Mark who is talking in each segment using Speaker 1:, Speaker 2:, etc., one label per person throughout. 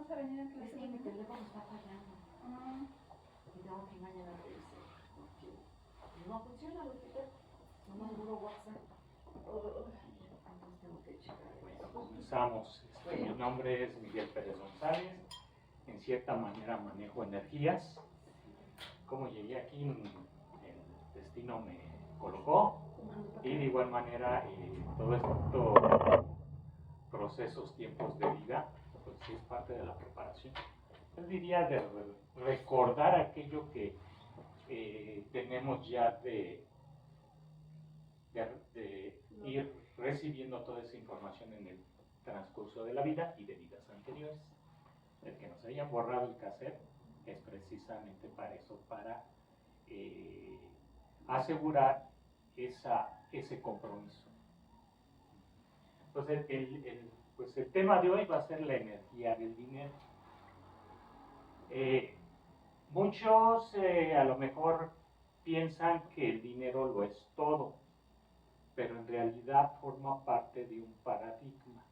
Speaker 1: vas a venir a clase?
Speaker 2: Es que mi teléfono está fallando. Y tengo que ir mañana a revisar. Porque no funciona lo que tengo. No me duro WhatsApp. Entonces tengo que checar eso.
Speaker 3: Comenzamos. Mi nombre es Miguel Pérez González. En cierta manera manejo energías. Como llegué aquí, el destino me colocó. Y de igual manera, todo estos procesos, tiempos de vida, pues es parte de la preparación. Yo diría de recordar aquello que tenemos ya de ir recibiendo toda esa información en el transcurso de la vida y de vidas anteriores. El que nos hayan borrado el cassette es precisamente para eso, para asegurar ese compromiso. Entonces, pues el tema de hoy va a ser la energía del dinero. Muchos a lo mejor piensan que el dinero lo es todo, pero en realidad forma parte de un paradigma.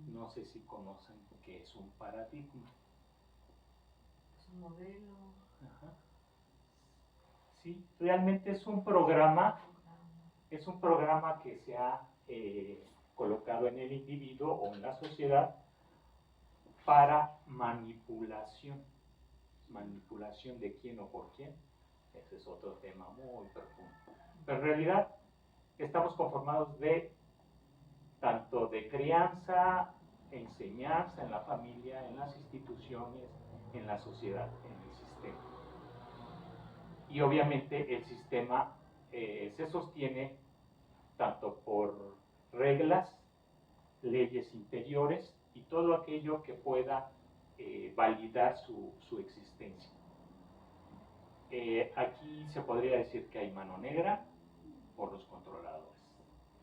Speaker 3: No sé si conocen qué es un paradigma.
Speaker 2: Es un modelo.
Speaker 3: Ajá. Sí, realmente es un programa que se ha colocado en el individuo o en la sociedad para manipulación. Manipulación de quién o por quién, ese es otro tema muy profundo. Pero en realidad estamos conformados tanto de crianza, enseñanza en la familia, en las instituciones, en la sociedad, en el sistema. Y obviamente el sistema se sostiene tanto por reglas, leyes interiores y todo aquello que pueda validar su existencia. Aquí se podría decir que hay mano negra por los controladores.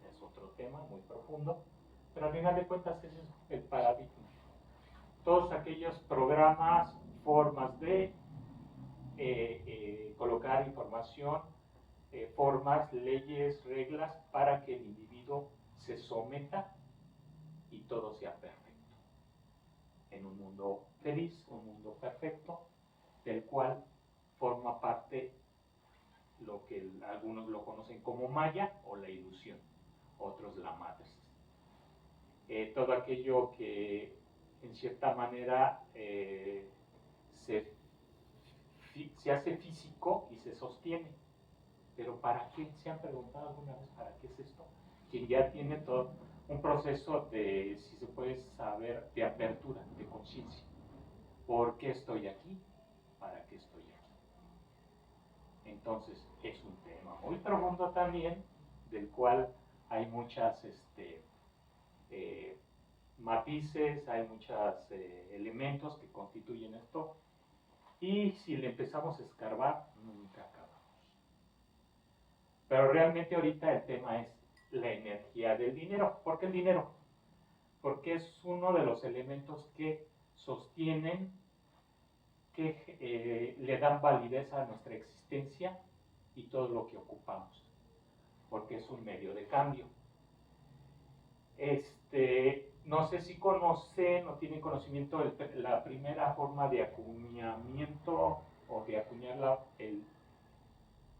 Speaker 3: Es otro tema muy profundo, pero al final de cuentas ese es el paradigma. Todos aquellos programas, formas de colocar información, formas, leyes, reglas para que el individuo se someta y todo sea perfecto. En un mundo feliz, un mundo perfecto, del cual forma parte lo que algunos lo conocen como Maya o la ilusión, otros la Matrix. Todo aquello que en cierta manera se hace físico y se sostiene. Pero ¿para qué? ¿Se han preguntado alguna vez para qué es esto? Quien ya tiene todo un proceso de, si se puede saber, de apertura, de conciencia. ¿Por qué estoy aquí? ¿Para qué estoy aquí? Entonces, es un tema muy profundo también, del cual hay muchas matices, hay muchos elementos que constituyen esto. Y si le empezamos a escarbar, nunca acabamos. Pero realmente ahorita el tema es la energía del dinero. ¿Por qué el dinero? Porque es uno de los elementos que sostienen, que le dan validez a nuestra existencia y todo lo que ocupamos. Porque es un medio de cambio. No sé si conocen o tienen conocimiento de la primera forma de acuñamiento o de acuñar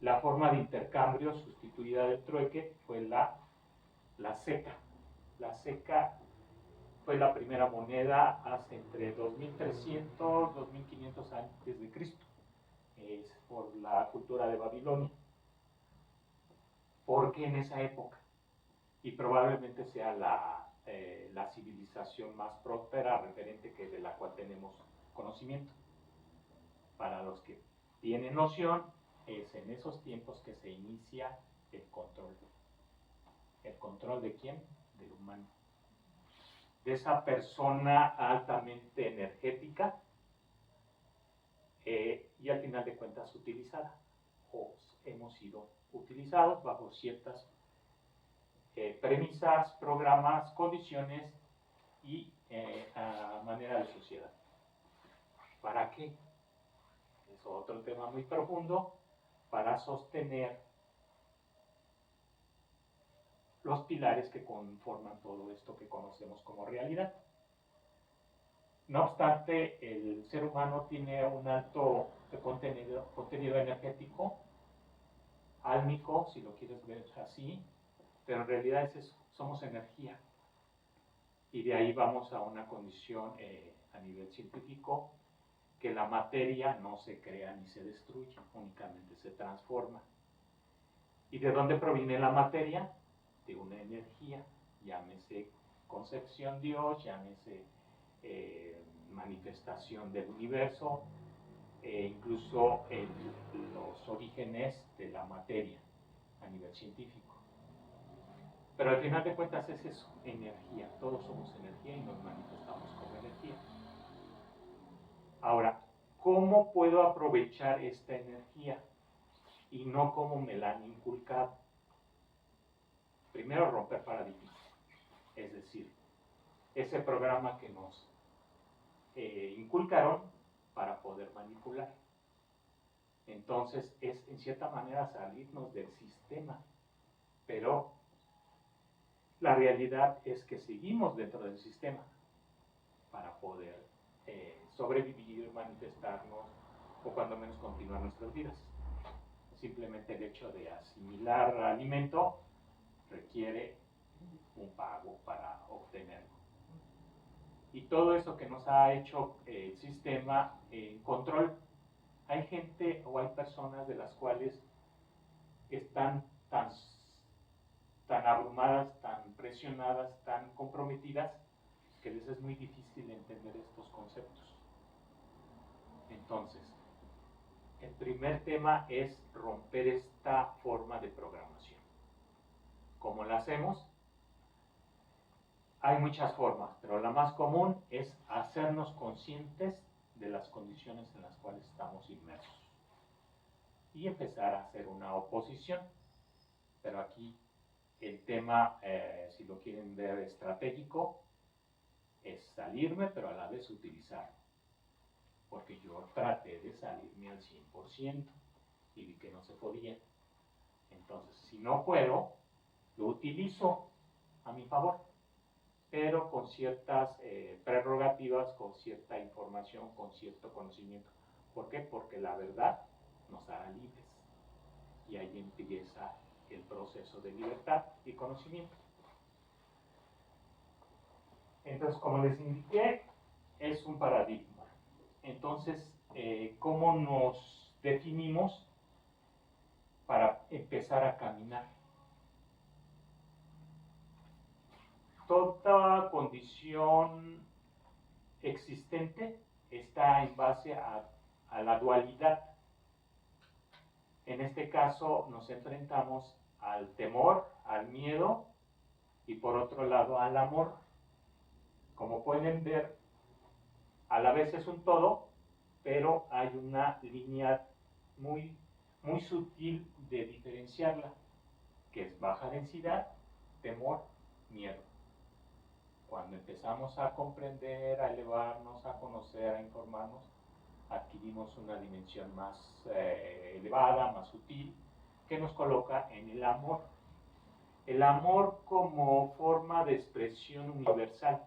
Speaker 3: la forma de intercambio sustituida del trueque fue la seca. La seca fue la primera moneda hace entre 2300 2500 antes de Cristo. Es por la cultura de Babilonia. Porque en esa época, y probablemente sea la civilización más próspera referente que de la cual tenemos conocimiento. Para los que tienen noción, es en esos tiempos que se inicia el control. ¿El control de quién? Del humano. De esa persona altamente energética y al final de cuentas utilizada. O hemos sido utilizados bajo ciertas premisas, programas, condiciones y a manera de sociedad. ¿Para qué? Es otro tema muy profundo, para sostener los pilares que conforman todo esto que conocemos como realidad. No obstante, el ser humano tiene un alto contenido energético, álmico, si lo quieres ver así, pero en realidad es eso, somos energía. Y de ahí vamos a una condición a nivel científico, que la materia no se crea ni se destruye, únicamente se transforma. ¿Y de dónde proviene la materia? De una energía, llámese concepción Dios, llámese manifestación del universo, incluso los orígenes de la materia a nivel científico. Pero al final de cuentas es eso, energía. Todos somos energía y nos manifestamos como energía. Ahora, ¿cómo puedo aprovechar esta energía? Y no como me la han inculcado. Primero, romper paradigmas. Es decir, ese programa que nos inculcaron para poder manipular. Entonces, es en cierta manera salirnos del sistema. Pero la realidad es que seguimos dentro del sistema para poder sobrevivir, manifestarnos o cuando menos continuar nuestras vidas. Simplemente el hecho de asimilar alimento requiere un pago para obtenerlo. Y todo eso que nos ha hecho el sistema en control, hay gente o hay personas de las cuales están tan abrumadas, tan presionadas, tan comprometidas, que les es muy difícil entender estos conceptos. Entonces, el primer tema es romper esta forma de programación. ¿Cómo la hacemos? Hay muchas formas, pero la más común es hacernos conscientes de las condiciones en las cuales estamos inmersos y empezar a hacer una oposición. Pero aquí el tema, si lo quieren ver estratégico, es salirme, pero a la vez utilizarlo. Porque yo traté de salirme al 100% y vi que no se podía. Entonces, si no puedo, lo utilizo a mi favor, pero con ciertas prerrogativas, con cierta información, con cierto conocimiento. ¿Por qué? Porque la verdad nos hará libres. Y ahí empieza el proceso de libertad y conocimiento. Entonces, como les indiqué, es un paradigma. Entonces, ¿cómo nos definimos para empezar a caminar? Toda condición existente está en base a la dualidad. En este caso nos enfrentamos al temor, al miedo y por otro lado al amor. Como pueden ver, a la vez es un todo, pero hay una línea muy, muy sutil de diferenciarla, que es baja densidad, temor, miedo. Cuando empezamos a comprender, a elevarnos, a conocer, a informarnos, adquirimos una dimensión más elevada, más sutil, que nos coloca en el amor. El amor como forma de expresión universal,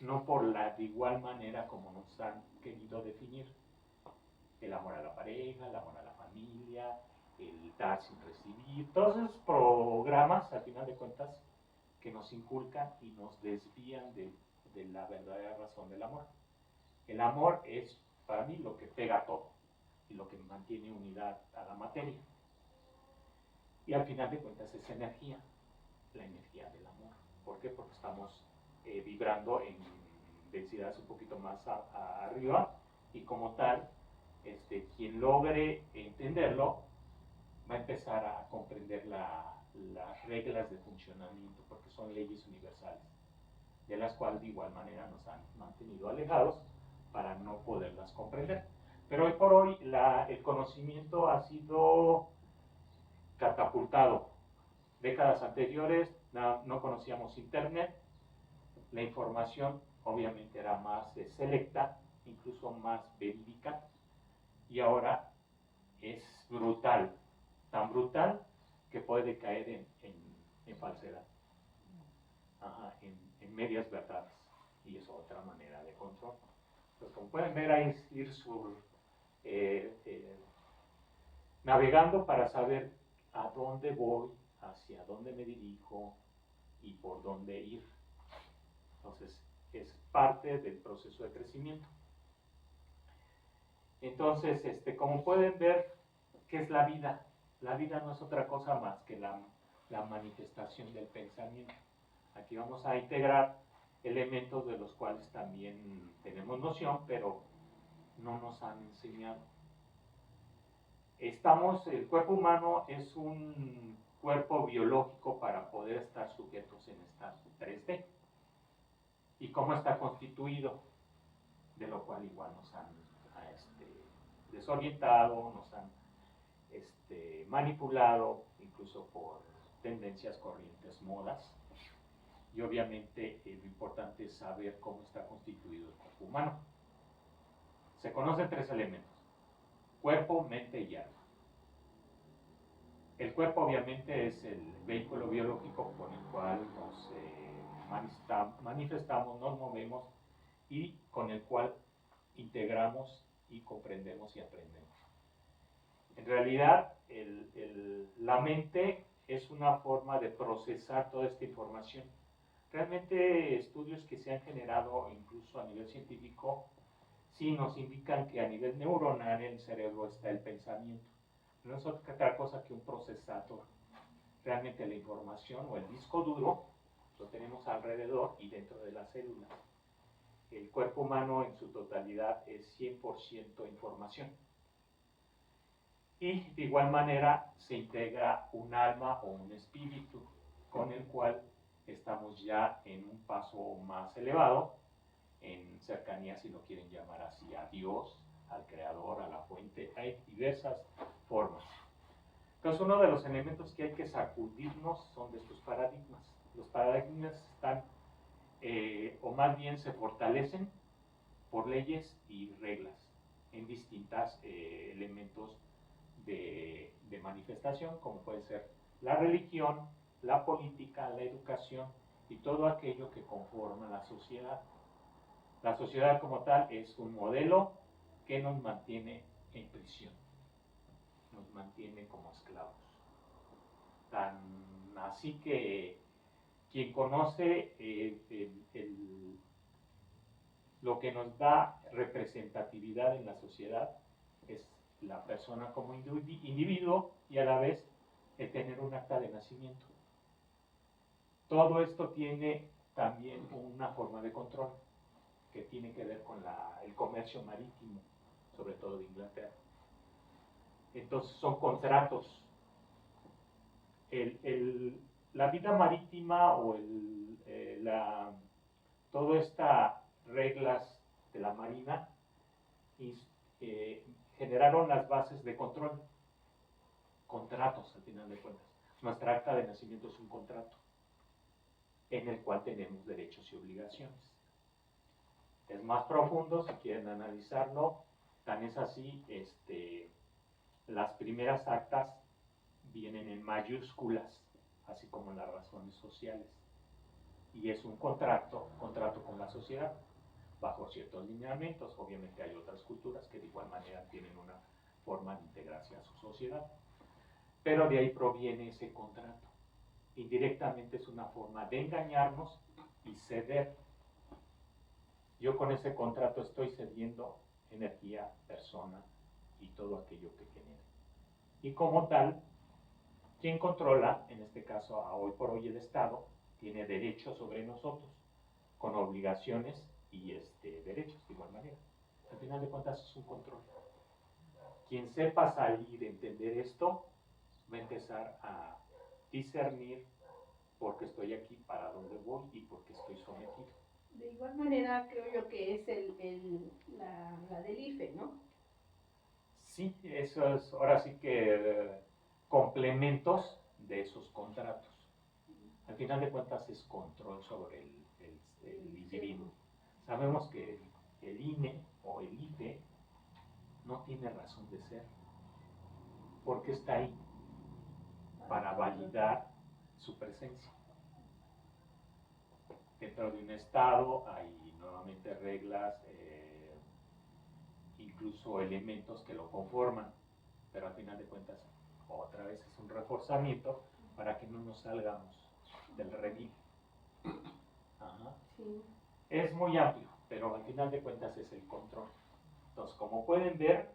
Speaker 3: no por la de igual manera como nos han querido definir. El amor a la pareja, el amor a la familia, el dar sin recibir, todos esos programas, al final de cuentas, que nos inculcan y nos desvían de la verdadera razón del amor. El amor es, para mí, lo que pega todo y lo que mantiene unidad a la materia. Y al final de cuentas es energía, la energía del amor. ¿Por qué? Porque estamos vibrando en densidades un poquito más arriba y como tal, quien logre entenderlo va a empezar a comprender las reglas de funcionamiento, porque son leyes universales, de las cuales de igual manera nos han mantenido alejados para no poderlas comprender. Pero hoy por hoy el conocimiento ha sido catapultado. Décadas anteriores no conocíamos internet, la información obviamente era más selecta, incluso más verídica, y ahora es brutal, tan brutal que puede caer en falsedad, en medias verdades, y es otra manera de control. Pues como pueden ver, hay que ir navegando para saber a dónde voy, hacia dónde me dirijo y por dónde ir. Entonces, es parte del proceso de crecimiento. Entonces, como pueden ver, ¿qué es la vida? La vida no es otra cosa más que la manifestación del pensamiento. Aquí vamos a integrar elementos de los cuales también tenemos noción, pero no nos han enseñado. El cuerpo humano es un cuerpo biológico para poder estar sujetos en estado 3D. ¿Y cómo está constituido? De lo cual igual nos han desorientado, nos han manipulado, incluso por tendencias, corrientes, modas. Y obviamente lo importante es saber cómo está constituido el cuerpo humano. Se conocen 3 elementos: cuerpo, mente y alma. El cuerpo obviamente es el vehículo biológico con el cual nos manifestamos, nos movemos y con el cual integramos y comprendemos y aprendemos. En realidad, la mente es una forma de procesar toda esta información. Realmente estudios que se han generado incluso a nivel científico sí nos indican que a nivel neuronal en el cerebro está el pensamiento. No es otra cosa que un procesador. Realmente la información o el disco duro lo tenemos alrededor y dentro de las células. El cuerpo humano en su totalidad es 100% información. Y de igual manera se integra un alma o un espíritu con el cual estamos ya en un paso más elevado, en cercanía, si lo quieren llamar así, a Dios, al Creador, a la fuente. Hay diversas formas. Entonces, uno de los elementos que hay que sacudirnos son de estos paradigmas. Los paradigmas están, o más bien se fortalecen por leyes y reglas en distintos elementos de manifestación, como puede ser la religión, la política, la educación y todo aquello que conforma la sociedad. La sociedad como tal es un modelo que nos mantiene en prisión, nos mantiene como esclavos. Tan así que quien conoce lo que nos da representatividad en la sociedad es la persona como individuo y a la vez el tener un acta de nacimiento. Todo esto tiene también una forma de control que tiene que ver con el comercio marítimo, sobre todo de Inglaterra. Entonces son contratos. La vida marítima o todas estas reglas de la marina generaron las bases de control, contratos al final de cuentas. Nuestra acta de nacimiento es un contrato en el cual tenemos derechos y obligaciones. Es más profundo si quieren analizarlo, tan es así, las primeras actas vienen en mayúsculas, así como las razones sociales, y es un contrato con la sociedad, bajo ciertos lineamientos. Obviamente hay otras culturas que de igual manera tienen una forma de integrarse a su sociedad, pero de ahí proviene ese contrato. Indirectamente es una forma de engañarnos y ceder. Yo con ese contrato estoy cediendo energía, persona y todo aquello que genere. Y como tal, quien controla, en este caso a hoy por hoy el Estado, tiene derechos sobre nosotros, con obligaciones y derechos de igual manera. Al final de cuentas es un control. Quien sepa salir, entender esto, va a empezar a discernir por qué estoy aquí, para dónde voy y por qué estoy sometido.
Speaker 2: De igual manera creo yo que es la del IFE, ¿no?
Speaker 3: Sí, eso es ahora sí que complementos de esos contratos. Al final de cuentas es control sobre el individuo. Sabemos que el INE o el IFE no tiene razón de ser, porque está ahí para validar su presencia. Dentro de un estado hay nuevamente reglas, incluso elementos que lo conforman, pero al final de cuentas otra vez es un reforzamiento para que no nos salgamos del redil. Ajá.
Speaker 1: Sí.
Speaker 3: Es muy amplio, pero al final de cuentas es el control. Entonces, como pueden ver,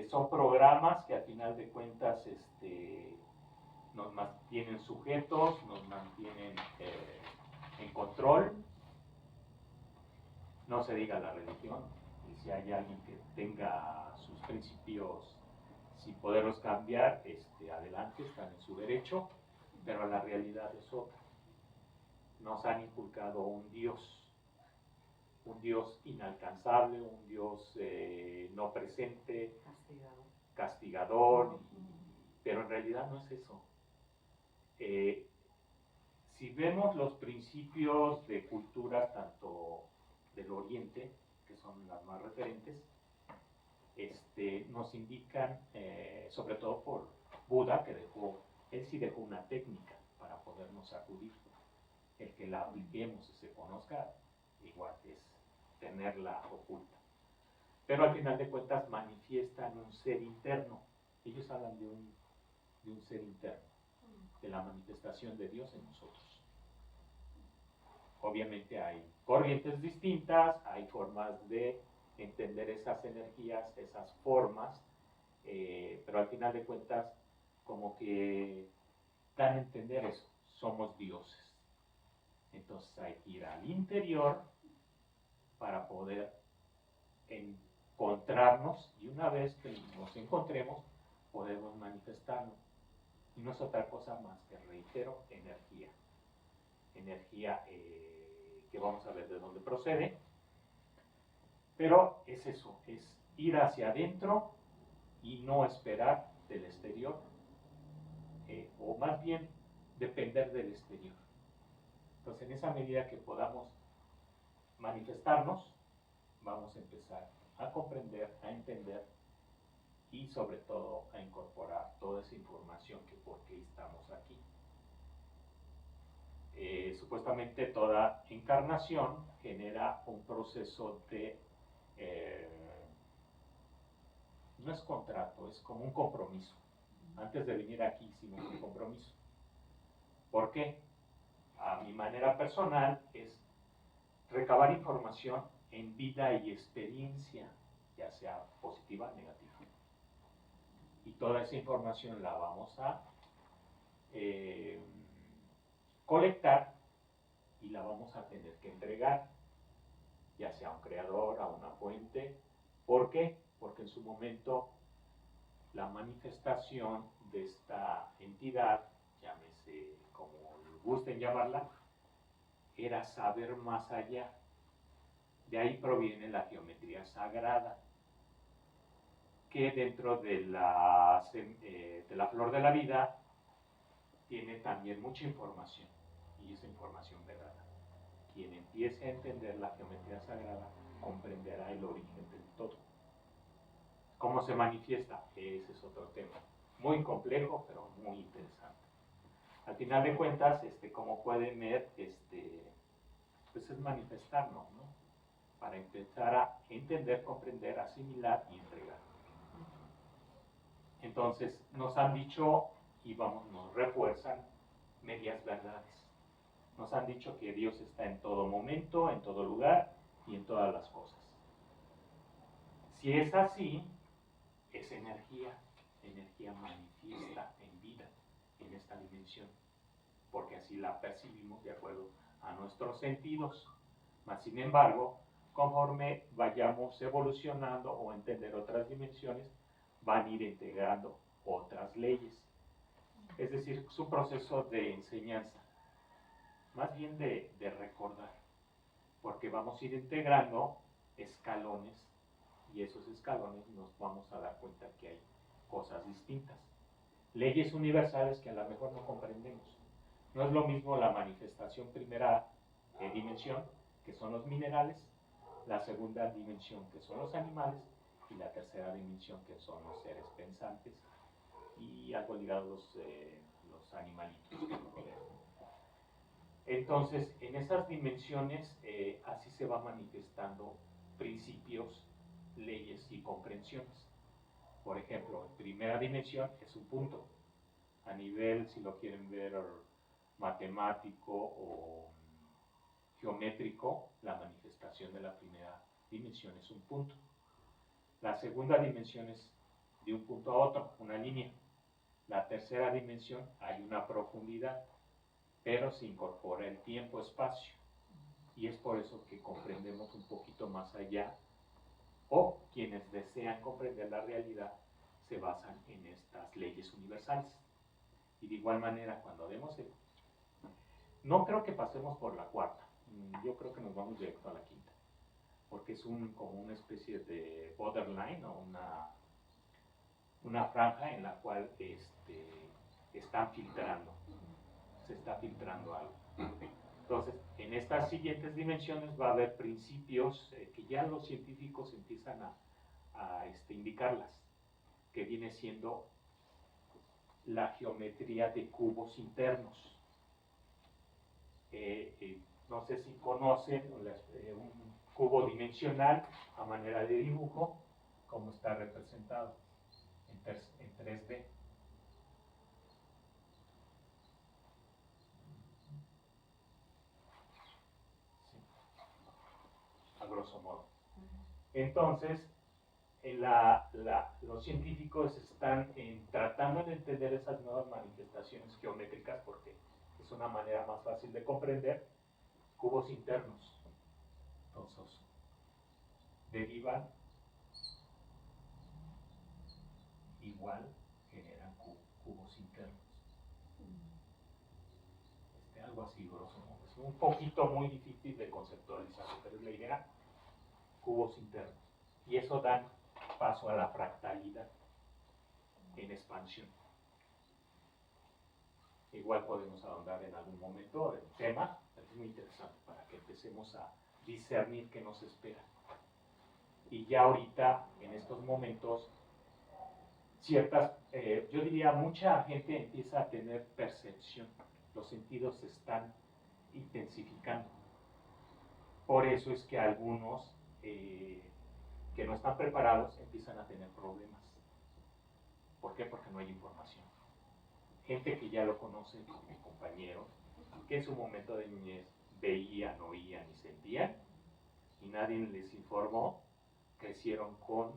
Speaker 3: son programas que al final de cuentas nos mantienen sujetos, nos mantienen en control. No se diga la religión, y si hay alguien que tenga sus principios sin poderlos cambiar, adelante, están en su derecho, pero la realidad es otra. Nos han inculcado un Dios inalcanzable, un Dios no presente, castigador, pero en realidad no es eso. Si vemos los principios de culturas tanto del Oriente, que son las más referentes, nos indican, sobre todo por Buda, que él sí dejó una técnica para podernos acudir. El que la apliquemos y se conozca, igual es tenerla oculta. Pero al final de cuentas manifiestan un ser interno. Ellos hablan de un ser interno, de la manifestación de Dios en nosotros. Obviamente hay corrientes distintas, hay formas de entender esas energías, esas formas, pero al final de cuentas como que dan a entender eso, somos dioses. Entonces hay que ir al interior para poder encontrarnos, y una vez que nos encontremos podemos manifestarnos. Y no es otra cosa más que, reitero, energía que vamos a ver de dónde procede, pero es eso, es ir hacia adentro y no esperar del exterior, o más bien depender del exterior. Entonces, en esa medida que podamos manifestarnos, vamos a empezar a comprender, a entender y sobre todo a incorporar toda esa información que por qué estamos aquí. Supuestamente toda encarnación genera un proceso de, no es contrato, es como un compromiso. Antes de venir aquí hicimos un compromiso. ¿Por qué? A mi manera personal es recabar información en vida y experiencia, ya sea positiva o negativa. Y toda esa información la vamos a colectar y la vamos a tener que entregar, ya sea a un creador, a una fuente. ¿Por qué? Porque en su momento la manifestación de esta entidad, llámese como gusten llamarla, era saber más allá. De ahí proviene la geometría sagrada, que dentro de la flor de la vida tiene también mucha información, y esa información velada. Quien empiece a entender la geometría sagrada comprenderá el origen del todo. ¿Cómo se manifiesta? Ese es otro tema, muy complejo, pero muy interesante. Al final de cuentas, como pueden ver, pues es manifestarnos, ¿no? Para empezar a entender, comprender, asimilar y entregar. Entonces, nos han dicho, y nos refuerzan medias verdades. Nos han dicho que Dios está en todo momento, en todo lugar y en todas las cosas. Si es así, es energía manifiesta en vida, en esta dimensión, porque así la percibimos de acuerdo a nuestros sentidos. Mas, sin embargo, conforme vayamos evolucionando o entender otras dimensiones, van a ir integrando otras leyes. Es decir, es un proceso de enseñanza, más bien de recordar, porque vamos a ir integrando escalones, y esos escalones nos vamos a dar cuenta que hay cosas distintas. Leyes universales que a lo mejor no comprendemos. No es lo mismo la manifestación primera dimensión, que son los minerales, la segunda dimensión, que son los animales, y la tercera dimensión, que son los seres pensantes, y algo ligado a los animalitos que nos rodean. Entonces, en esas dimensiones, así se va manifestando principios leyes y comprensiones. Por ejemplo, en primera dimensión es un punto. A nivel, si lo quieren ver matemático o geométrico, la manifestación de la primera dimensión es un punto. La segunda dimensión es de un punto a otro, una línea. La tercera dimensión hay una profundidad, pero se incorpora el tiempo-espacio. Y es por eso que comprendemos un poquito más allá, o quienes desean comprender la realidad se basan en estas leyes universales. Y de igual manera, cuando vemos no creo que pasemos por la cuarta, yo creo que nos vamos directo a la quinta, porque es como una especie de borderline o una franja en la cual están filtrando, se está filtrando algo. Entonces, en estas siguientes dimensiones va a haber principios que ya los científicos empiezan a indicarlas, que viene siendo la geometría de cubos internos. No sé si conocen un cubo dimensional a manera de dibujo, cómo está representado en 3D. Sí, a grosso modo. Entonces, los científicos están tratando de entender esas nuevas manifestaciones geométricas porque es una manera más fácil de comprender. Cubos internos, entonces, derivan igual, generan cubos internos. Algo así, grosso modo. Es un poquito muy difícil de conceptualizar, pero es la idea, cubos internos. Y eso da paso a la fractalidad en expansión. Igual podemos ahondar en algún momento el tema, es muy interesante para que empecemos a discernir qué nos espera. Y ya ahorita, en estos momentos, yo diría, mucha gente empieza a tener percepción, los sentidos se están intensificando. Por eso es que algunos que no están preparados empiezan a tener problemas. ¿Por qué? Porque no hay información. Gente que ya lo conoce, como mi compañero, que en su momento de niñez veían, oían y sentían, y nadie les informó, crecieron con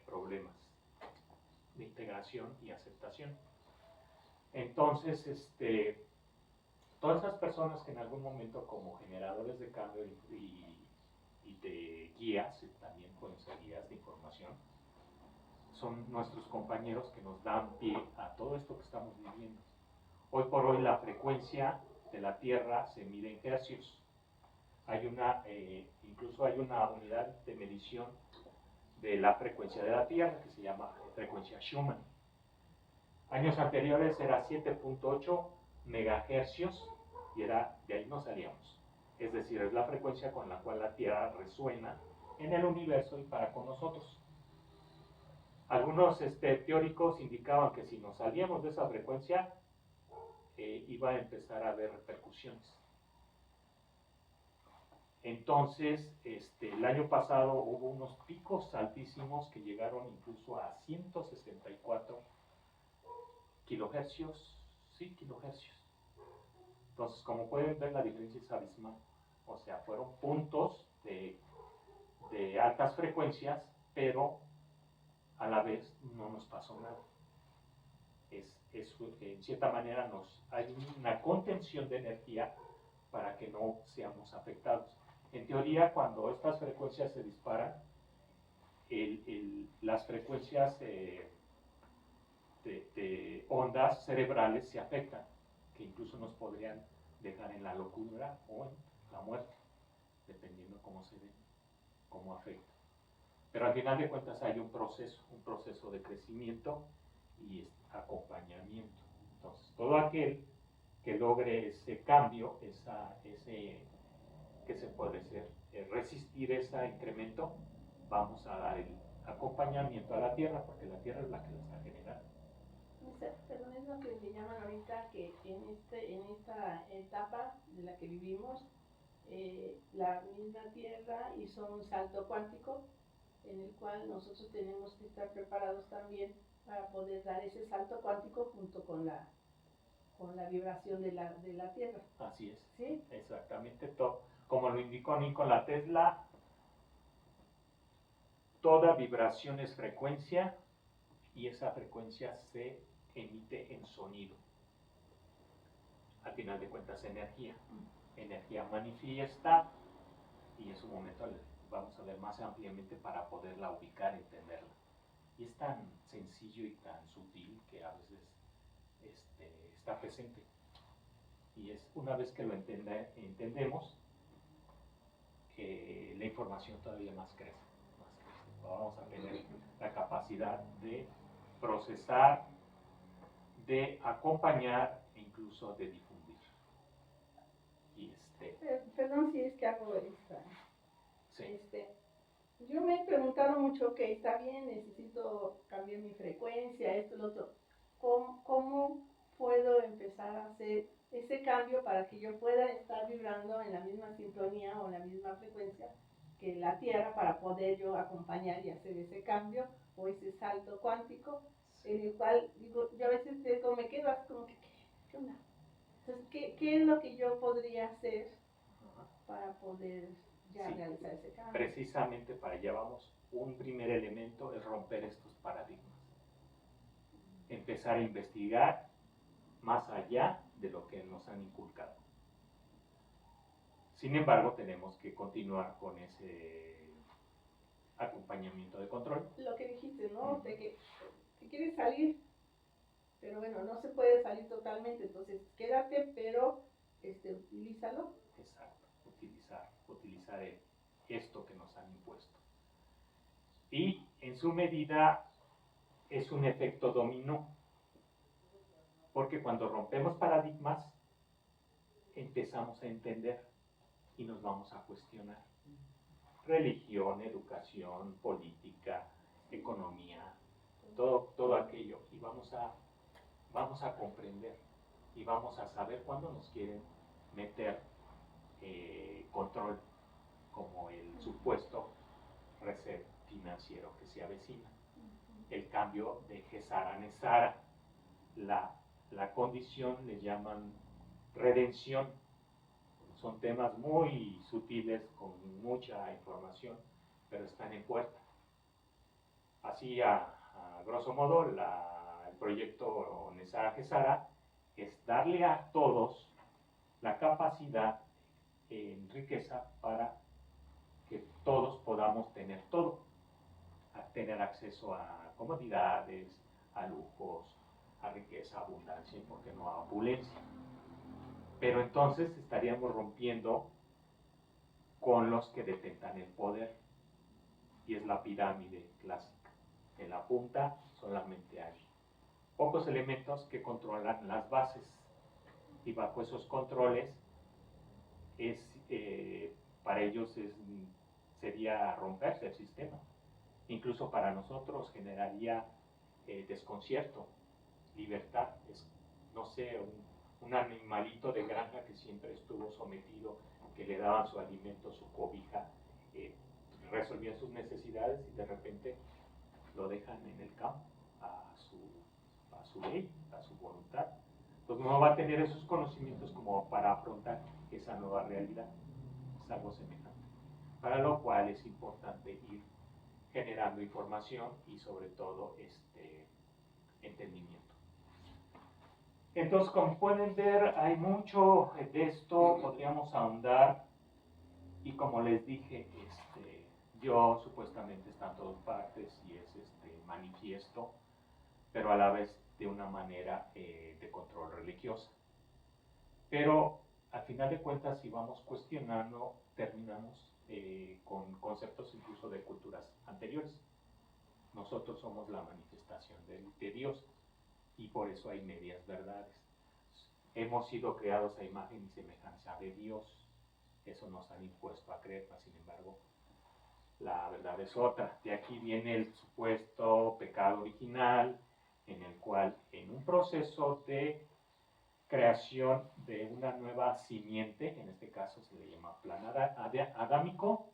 Speaker 3: problemas de integración y aceptación. Entonces, todas esas personas que en algún momento como generadores de cambio y de guías, también pueden ser guías de información, son nuestros compañeros que nos dan pie a todo esto que estamos viviendo. Hoy por hoy la frecuencia de la Tierra se mide en hercios. Incluso hay una unidad de medición de la frecuencia de la Tierra que se llama frecuencia Schumann. Años anteriores era 7.8 megahercios y de ahí no salíamos. Es decir, es la frecuencia con la cual la Tierra resuena en el universo y para con nosotros. Algunos teóricos indicaban que si nos salíamos de esa frecuencia, iba a empezar a haber repercusiones. Entonces, el año pasado hubo unos picos altísimos que llegaron incluso a 164 kilohercios. Sí, kilohercios. Entonces, como pueden ver, la diferencia es abismal. O sea, fueron puntos de altas frecuencias, pero a la vez no nos pasó nada. En cierta manera hay una contención de energía para que no seamos afectados. En teoría, cuando estas frecuencias se disparan, las frecuencias de ondas cerebrales se afectan, que incluso nos podrían dejar en la locura o en la muerte, dependiendo cómo se ve, cómo afecta. Pero al final de cuentas hay un proceso de crecimiento y acompañamiento. Entonces, todo aquel que logre ese cambio, que se puede ser, resistir ese incremento, vamos a dar el acompañamiento a la Tierra, porque la Tierra es la que lo está generando.
Speaker 1: Perdón, es lo que le llaman ahorita que en esta etapa de la que vivimos, la misma Tierra hizo un salto cuántico en el cual nosotros tenemos que estar preparados también para poder dar ese salto cuántico junto con la vibración de la Tierra.
Speaker 3: Así es.
Speaker 1: ¿Sí?
Speaker 3: Exactamente. Como lo indicó Nikola Tesla, toda vibración es frecuencia y esa frecuencia se emite en sonido. Al final de cuentas, energía. Energía manifiesta y en su momento vamos a ver más ampliamente para poderla ubicar, entenderla. Y es tan sencillo y tan sutil que a veces está presente. Y es una vez que lo entendemos, la información todavía más crece. Vamos a tener la capacidad de procesar, de acompañar e incluso de difundir. Y
Speaker 1: perdón si es que hago extra.
Speaker 3: Sí.
Speaker 1: Yo me he preguntado mucho, ok, está bien, necesito cambiar mi frecuencia, esto, lo otro. ¿Cómo puedo empezar a hacer ese cambio para que yo pueda estar vibrando en la misma sintonía o en la misma frecuencia que la Tierra para poder yo acompañar y hacer ese cambio o ese salto cuántico en el cual, digo, yo a veces me quedo así como que, ¿qué onda? Entonces, ¿qué es lo que yo podría hacer para poder ya realizar ese cambio?
Speaker 3: Precisamente para allá vamos. Un primer elemento es romper estos paradigmas. Empezar a investigar más allá de lo que nos han inculcado. Sin embargo, tenemos que continuar con ese acompañamiento de control.
Speaker 1: Lo que dijiste, ¿no? De que quieres salir, pero bueno, no se puede salir totalmente, entonces quédate, pero utilízalo.
Speaker 3: Exacto, utilizar esto que nos han impuesto. Y en su medida es un efecto dominó, porque cuando rompemos paradigmas empezamos a entender y nos vamos a cuestionar. Religión, educación, política, economía, todo aquello, y vamos a comprender y vamos a saber cuándo nos quieren meter control, como el supuesto reset financiero que se avecina, el cambio de Gesara a Nesara, la condición le llaman redención. Son temas muy sutiles, con mucha información, pero están en puerta. Así, a grosso modo, el proyecto Nesara Gesara es darle a todos la capacidad en riqueza para que todos podamos tener todo, a tener acceso a comodidades, a lujos, a riqueza, abundancia y, ¿por qué no, a opulencia? Pero entonces estaríamos rompiendo con los que detentan el poder, y es la pirámide clásica. En la punta solamente hay pocos elementos que controlan las bases, y bajo esos controles para ellos sería romperse el sistema. Incluso para nosotros generaría desconcierto. Libertad es, no sé, un animalito de granja que siempre estuvo sometido, que le daban su alimento, su cobija, resolvían sus necesidades y de repente lo dejan en el campo a su ley, a su voluntad. Pues no va a tener esos conocimientos como para afrontar esa nueva realidad. Es algo semejante. Para lo cual es importante ir generando información y sobre todo entendimiento. Entonces, como pueden ver, hay mucho de esto, podríamos ahondar, y como les dije, yo supuestamente está en todas partes y es manifiesto, pero a la vez de una manera de control religiosa. Pero al final de cuentas, si vamos cuestionando, terminamos con conceptos incluso de culturas anteriores. Nosotros somos la manifestación de Dios, y por eso hay medias verdades. Hemos sido creados a imagen y semejanza de Dios. Eso nos han impuesto a creer, sin embargo, la verdad es otra. De aquí viene el supuesto pecado original, en el cual, en un proceso de creación de una nueva simiente, en este caso se le llama plan adámico,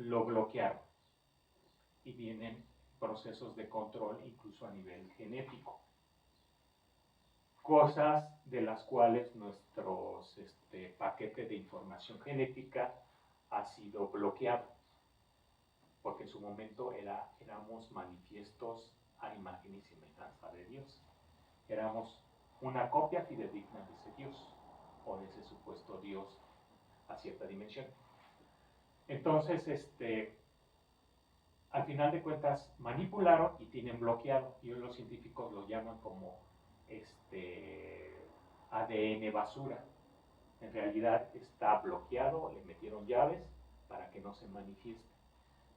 Speaker 3: lo bloquearon. Y vienen procesos de control incluso a nivel genético. Cosas de las cuales nuestro paquete de información genética ha sido bloqueado, porque en su momento éramos manifiestos a imagen y semejanza de Dios. Éramos una copia fidedigna de ese Dios, o de ese supuesto Dios a cierta dimensión. Entonces, al final de cuentas, manipularon y tienen bloqueado, y hoy los científicos lo llaman como ADN basura. En realidad está bloqueado, le metieron llaves para que no se manifieste.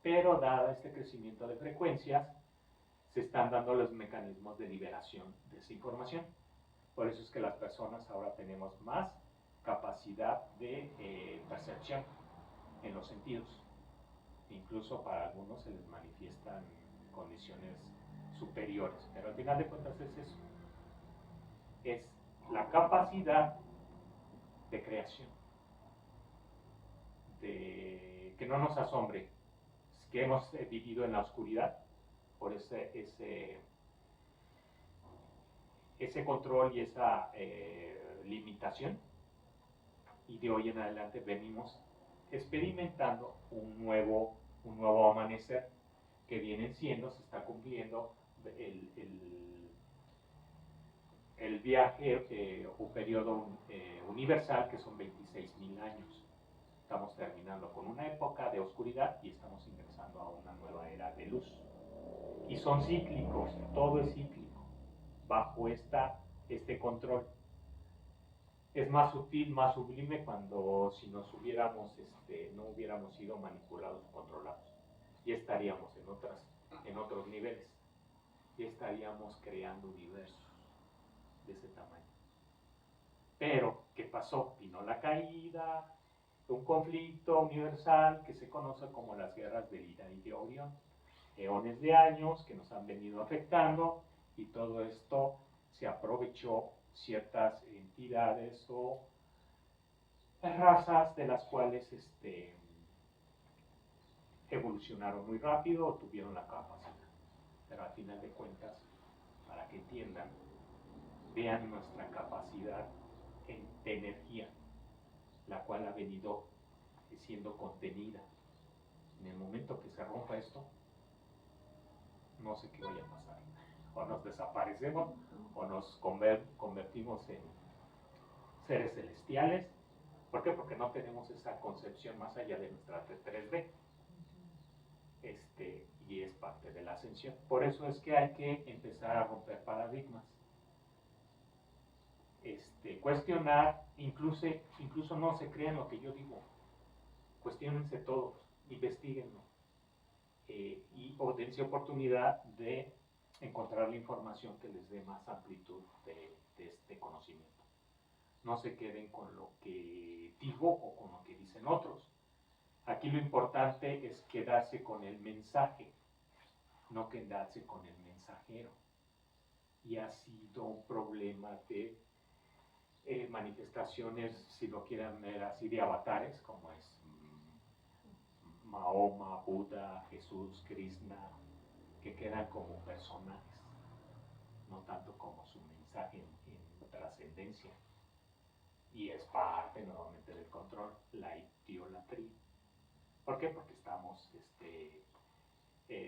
Speaker 3: Pero dado este crecimiento de frecuencias, se están dando los mecanismos de liberación de esa información. Por eso es que las personas ahora tenemos más capacidad de percepción en los sentidos. Incluso para algunos se les manifiestan condiciones superiores, pero al final de cuentas es eso. Es la capacidad de creación, de que no nos asombre que hemos vivido en la oscuridad por ese control y esa limitación, y de hoy en adelante venimos experimentando un nuevo amanecer que viene siendo, se está cumpliendo el viaje o periodo universal, que son 26.000 años. Estamos terminando con una época de oscuridad y estamos ingresando a una nueva era de luz. Y son cíclicos, todo es cíclico, bajo este control. Es más sutil, más sublime cuando si nos hubiéramos, no hubiéramos sido manipulados o controlados. Y estaríamos en otros niveles. Y estaríamos creando universos de ese tamaño. Pero, ¿qué pasó? Vino la caída, un conflicto universal que se conoce como las guerras de Ira y de Orión. Eones de años que nos han venido afectando, y todo esto se aprovechó ciertas entidades o razas de las cuales evolucionaron muy rápido o tuvieron la capacidad. Pero al final de cuentas, para que entiendan, vean nuestra capacidad de energía, la cual ha venido siendo contenida. En el momento que se rompa esto, no sé qué vaya a pasar. O nos desaparecemos, o nos convertimos en seres celestiales. ¿Por qué? Porque no tenemos esa concepción más allá de nuestra 3D. Y es parte de la ascensión. Por eso es que hay que empezar a romper paradigmas. Cuestionar, incluso no se crean lo que yo digo. Cuestiónense todos, investiguenlo. O dense oportunidad de encontrar la información que les dé más amplitud de este conocimiento. No se queden con lo que digo o con lo que dicen otros. Aquí lo importante es quedarse con el mensaje, no quedarse con el mensajero. Y ha sido un problema de manifestaciones, si lo quieren ver así, de avatares, como es Mahoma, Buda, Jesús, Krishna, que quedan como personajes, no tanto como su mensaje en trascendencia. Y es parte nuevamente del control, la idolatría. ¿Por qué? Porque estamos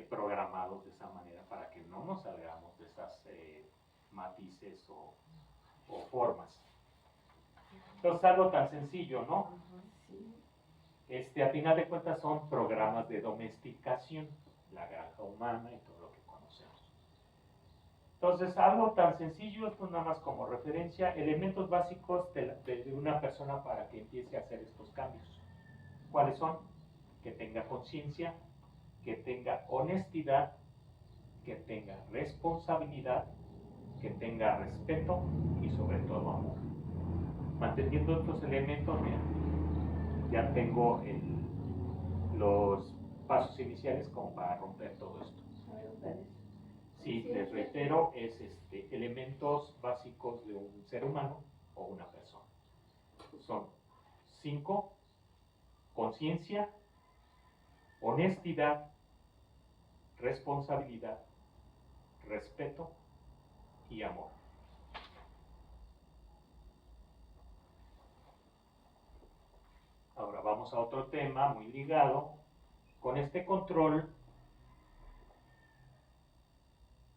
Speaker 3: programados de esa manera para que no nos salgamos de esas matices o formas. Entonces, algo tan sencillo, ¿no? A final de cuentas son programas de domesticación, la granja humana y todo lo que conocemos. Entonces, algo tan sencillo, esto nada más como referencia, elementos básicos de una persona para que empiece a hacer estos cambios. ¿Cuáles son? Que tenga conciencia, que tenga honestidad, que tenga responsabilidad, que tenga respeto y sobre todo amor. Manteniendo estos elementos, mira, ya tengo los pasos iniciales como para romper todo esto. Sí, les reitero, es elementos básicos de un ser humano o una persona. Son 5: conciencia, honestidad, responsabilidad, respeto y amor. Ahora vamos a otro tema muy ligado. Con este control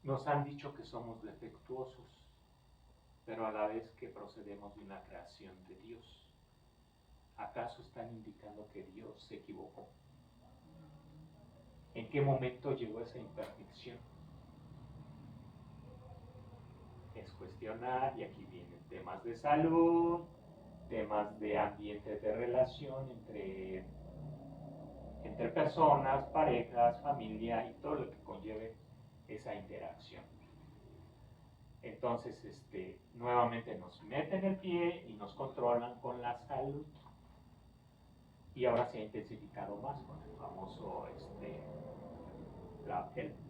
Speaker 3: nos han dicho que somos defectuosos, pero a la vez que procedemos de una creación de Dios. ¿Acaso están indicando que Dios se equivocó? ¿En qué momento llegó esa imperfección? Es cuestionar, y aquí vienen temas de salud, temas de ambiente de relación entre personas, parejas, familia y todo lo que conlleve esa interacción. Entonces, nuevamente nos meten el pie y nos controlan con la salud. Y ahora se ha intensificado más con el famoso,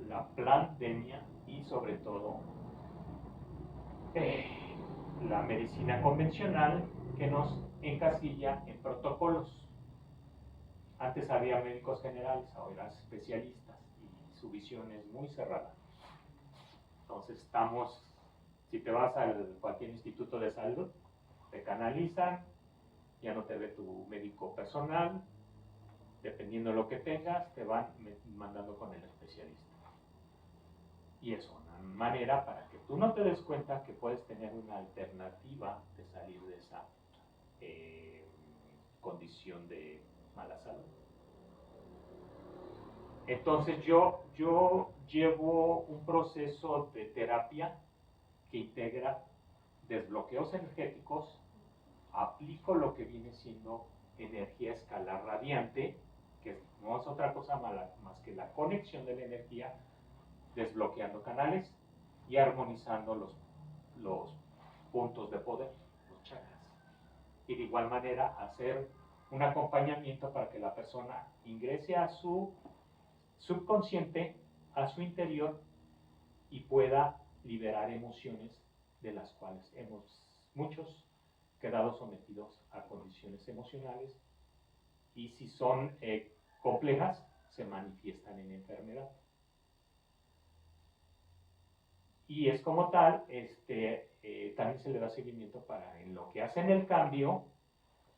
Speaker 3: la pandemia y sobre todo la medicina convencional que nos encasilla en protocolos. Antes había médicos generales, ahora especialistas y su visión es muy cerrada. Entonces si te vas a cualquier instituto de salud, te canalizan, ya no te ve tu médico personal, dependiendo de lo que tengas, te van mandando con el especialista. Y es una manera para que tú no te des cuenta que puedes tener una alternativa de salir de esa condición de mala salud. Entonces yo llevo un proceso de terapia que integra desbloqueos energéticos, aplico lo que viene siendo energía escalar radiante, que no es otra cosa más que la conexión de la energía, desbloqueando canales y armonizando los puntos de poder, los chakras. Y de igual manera hacer un acompañamiento para que la persona ingrese a su subconsciente, a su interior, y pueda liberar emociones de las cuales muchos quedado sometidos a condiciones emocionales, y si son complejas, se manifiestan en enfermedad. Y es como tal, también se le da seguimiento para, en lo que hacen el cambio,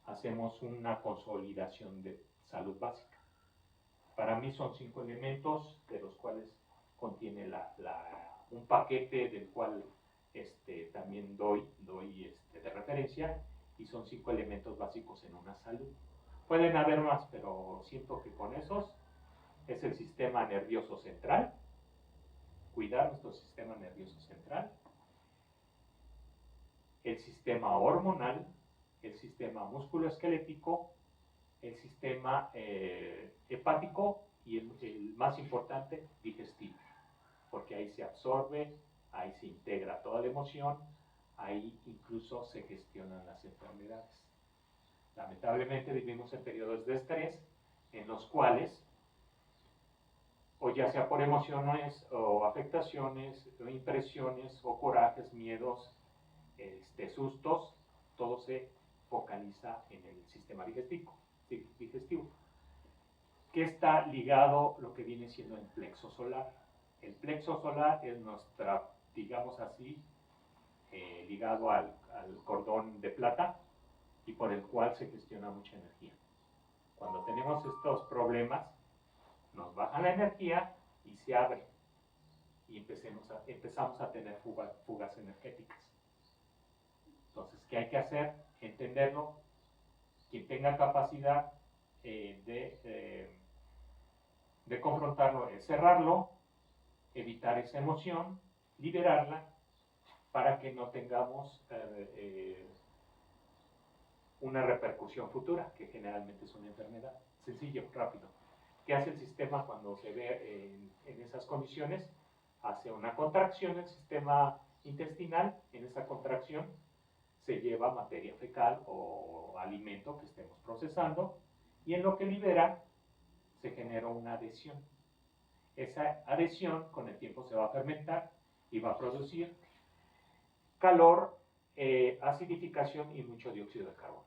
Speaker 3: hacemos una consolidación de salud básica. Para mí son 5 elementos, de los cuales contiene un paquete del cual también doy de referencia, y son 5 elementos básicos en una salud. Pueden haber más, pero siento que con esos es el sistema nervioso central, cuidar nuestro sistema nervioso central, el sistema hormonal, el sistema musculoesquelético, el sistema hepático y el más importante, digestivo, porque ahí se absorbe, ahí se integra toda la emoción, ahí incluso se gestionan las enfermedades. Lamentablemente vivimos en periodos de estrés en los cuales, o ya sea por emociones o afectaciones, o impresiones o corajes, miedos, sustos, todo se focaliza en el sistema digestivo, que está ligado lo que viene siendo el plexo solar. El plexo solar es nuestra, digamos así, ligado al cordón de plata, y por el cual se gestiona mucha energía. Cuando tenemos estos problemas, nos baja la energía y se abre, y empezamos a tener fugas energéticas. Entonces, ¿qué hay que hacer? Entenderlo. Quien tenga capacidad de confrontarlo es cerrarlo, evitar esa emoción, liberarla, para que no tengamos una repercusión futura, que generalmente es una enfermedad. Sencillo, rápido. ¿Qué hace el sistema cuando se ve en esas condiciones? Hace una contracción del sistema intestinal. En esa contracción se lleva materia fecal o alimento que estemos procesando, y en lo que libera se genera una adhesión. Esa adhesión con el tiempo se va a fermentar y va a producir calor, acidificación y mucho dióxido de carbono.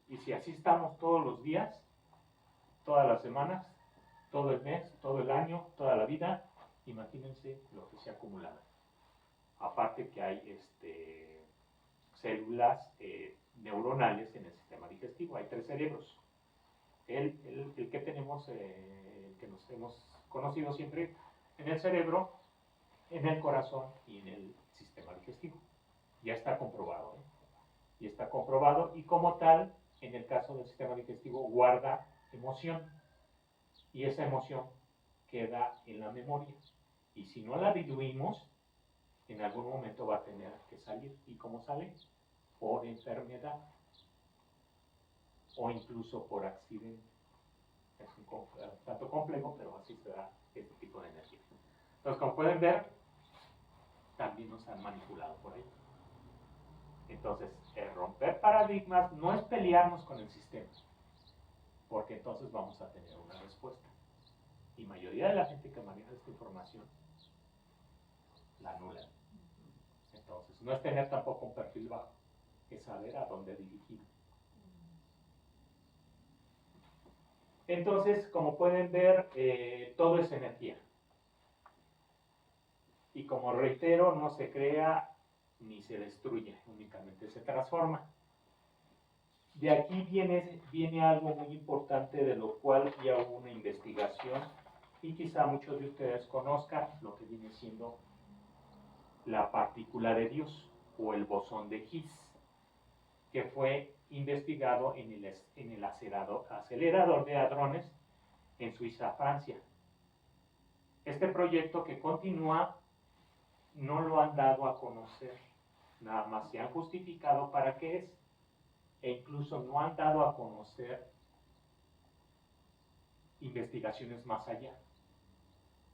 Speaker 3: Y si así estamos todos los días, todas las semanas, todo el mes, todo el año, toda la vida. Imagínense lo que se ha acumulado. Aparte que hay células neuronales en el sistema digestivo. Hay 3 cerebros. El que tenemos, el que nos hemos conocido siempre en el cerebro, en el corazón y en el sistema digestivo. Ya está comprobado. Y está comprobado, y como tal, en el caso del sistema digestivo, guarda emoción. Y esa emoción queda en la memoria. Y si no la diluimos, en algún momento va a tener que salir. ¿Y cómo sale? Por enfermedad o incluso por accidente. Es un tanto complejo, pero así se da este tipo de energía. Entonces, como pueden ver, también nos han manipulado por ahí. Entonces, el romper paradigmas no es pelearnos con el sistema, porque entonces vamos a tener una respuesta. Y la mayoría de la gente que maneja esta información la anulan. Entonces, no es tener tampoco un perfil bajo, es saber a dónde dirigir. Entonces, como pueden ver, todo es energía. Y como reitero, no se crea ni se destruye, únicamente se transforma. De aquí viene algo muy importante, de lo cual ya hubo una investigación, y quizá muchos de ustedes conozcan lo que viene siendo la partícula de Dios o el bosón de Higgs, que fue investigado en el acelerador de hadrones en Suiza, Francia. Este proyecto, que continúa, no lo han dado a conocer, nada más se han justificado para qué es, e incluso no han dado a conocer investigaciones más allá.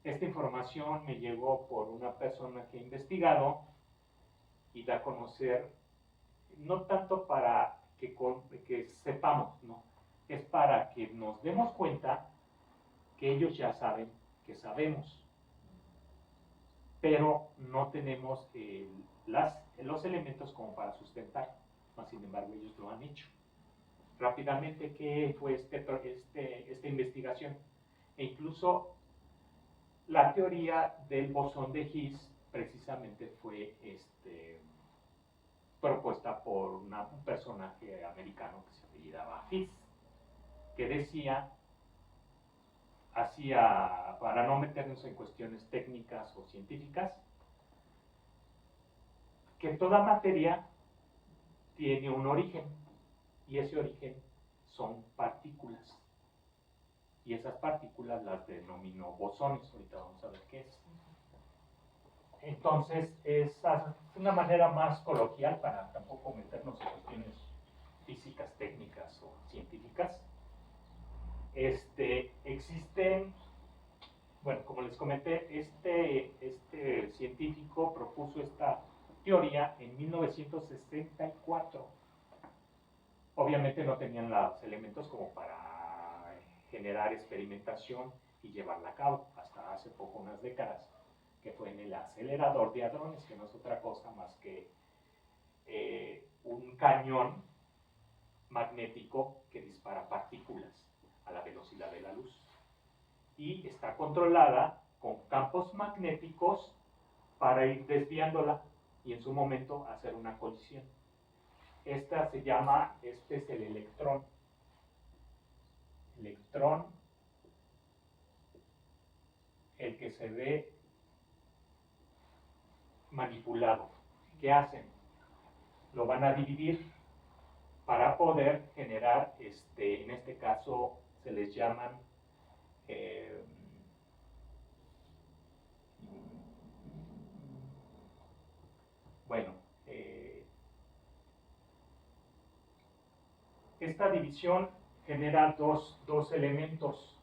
Speaker 3: Esta información me llegó por una persona que ha investigado y da a conocer, no tanto para que sepamos, no, es para que nos demos cuenta que ellos ya saben que sabemos, pero no tenemos los elementos como para sustentar, mas sin embargo ellos lo han hecho. Rápidamente, ¿qué fue esta investigación? E incluso la teoría del bosón de Higgs precisamente fue propuesta por un personaje americano que se apellidaba Higgs, que decía, para no meternos en cuestiones técnicas o científicas, que toda materia tiene un origen, y ese origen son partículas. Y esas partículas las denominó bosones. Ahorita vamos a ver qué es. Entonces, es una manera más coloquial para tampoco meternos en cuestiones físicas, técnicas o científicas. Existen, bueno, como les comenté, este científico propuso esta teoría en 1964. Obviamente no tenían los elementos como para generar experimentación y llevarla a cabo, hasta hace poco, unas décadas, que fue en el acelerador de hadrones, que no es otra cosa más que un cañón magnético que dispara partículas a la velocidad de la luz, y está controlada con campos magnéticos para ir desviándola y en su momento hacer una colisión. Esta se llama, este es el electrón. Electrón, el que se ve manipulado. ¿Qué hacen? Lo van a dividir para poder generar, en este caso se les llaman esta división genera dos elementos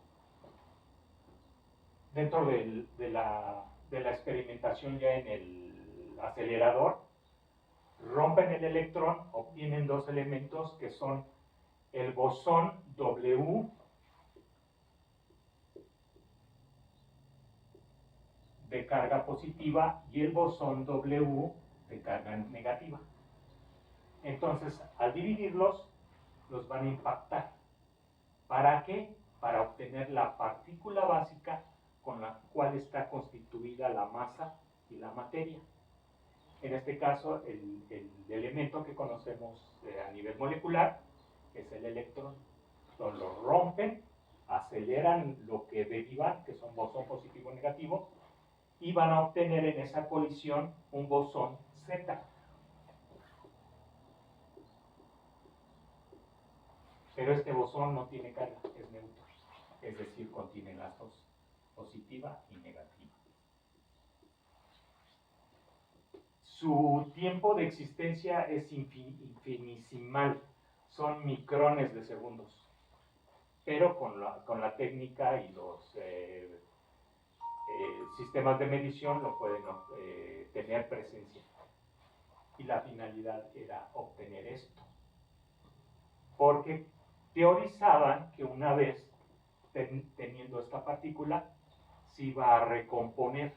Speaker 3: dentro de la experimentación ya en el acelerador. Rompen el electrón, obtienen dos elementos que son el bosón W de carga positiva y el bosón W de carga negativa. Entonces, al dividirlos, los van a impactar. ¿Para qué? para obtener la partícula básica con la cual está constituida la masa y la materia. En este caso, el elemento que conocemos a nivel molecular es el electrón. Entonces lo rompen, aceleran lo que derivan, que son bosón positivo y negativo, y van a obtener en esa colisión un bosón Z. Pero este bosón no tiene carga, es neutro, es decir, contiene las dos, positiva y negativa. Su tiempo de existencia es infinitesimal, son micrones de segundos, pero con la técnica y los sistemas de medición lo pueden tener presencia. Y la finalidad era obtener esto, porque teorizaban que una vez teniendo esta partícula se iba a recomponer.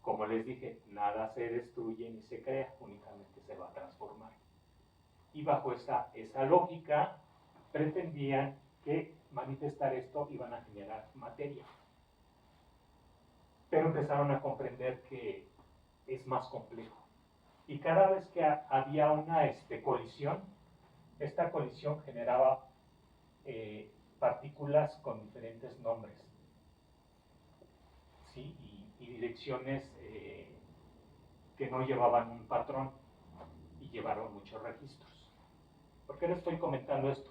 Speaker 3: Como les dije, nada se destruye ni se crea, únicamente se va a transformar. Y bajo esa lógica pretendían que manifestar esto iban a generar materia. Pero empezaron a comprender que es más complejo. Y cada vez que había una colisión, esta colisión generaba partículas con diferentes nombres, ¿sí? y direcciones que no llevaban un patrón y llevaron muchos registros. ¿Por qué les estoy comentando esto?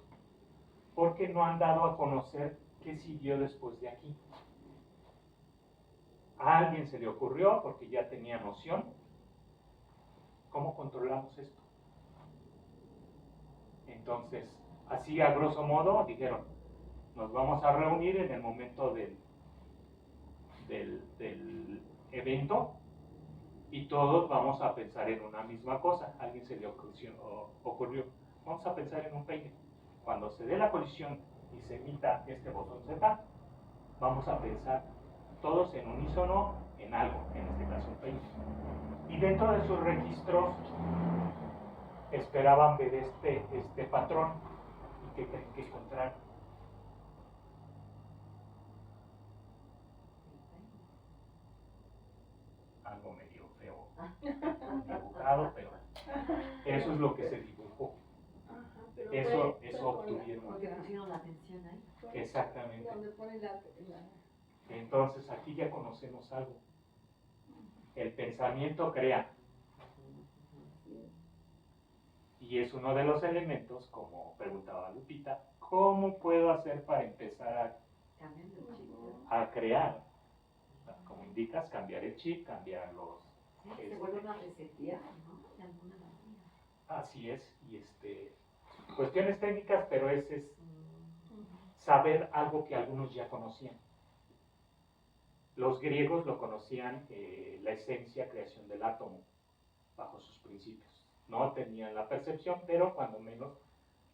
Speaker 3: Porque no han dado a conocer qué siguió después de aquí. A alguien se le ocurrió, porque ya tenía noción, ¿cómo controlamos esto? Entonces, así a grosso modo dijeron, nos vamos a reunir en el momento del evento y todos vamos a pensar en una misma cosa. A alguien se le ocurrió, vamos a pensar en un peine. Cuando se dé la colisión y se emita este bosón Z, vamos a pensar todos en unísono en algo, en este caso un peine. Y dentro de sus registros esperaban ver este patrón. ¿Y qué creen que encontraron? Algo medio feo, dibujado, pero eso es lo que se dibujó. Eso obtuvieron.
Speaker 2: Porque pusieron la atención ahí.
Speaker 3: Exactamente.
Speaker 1: Donde pone la...
Speaker 3: Entonces aquí ya conocemos algo. El pensamiento crea. Y es uno de los elementos, como preguntaba Lupita, ¿cómo puedo hacer para empezar a crear? Como indicas, cambiar el chip, cambiar los...
Speaker 2: Sí, se vuelve una resetía, ¿no? De alguna manera.
Speaker 3: Así es, y cuestiones técnicas, pero es saber algo que algunos ya conocían. Los griegos lo conocían, la esencia, creación del átomo, bajo sus principios. No tenían la percepción, pero cuando menos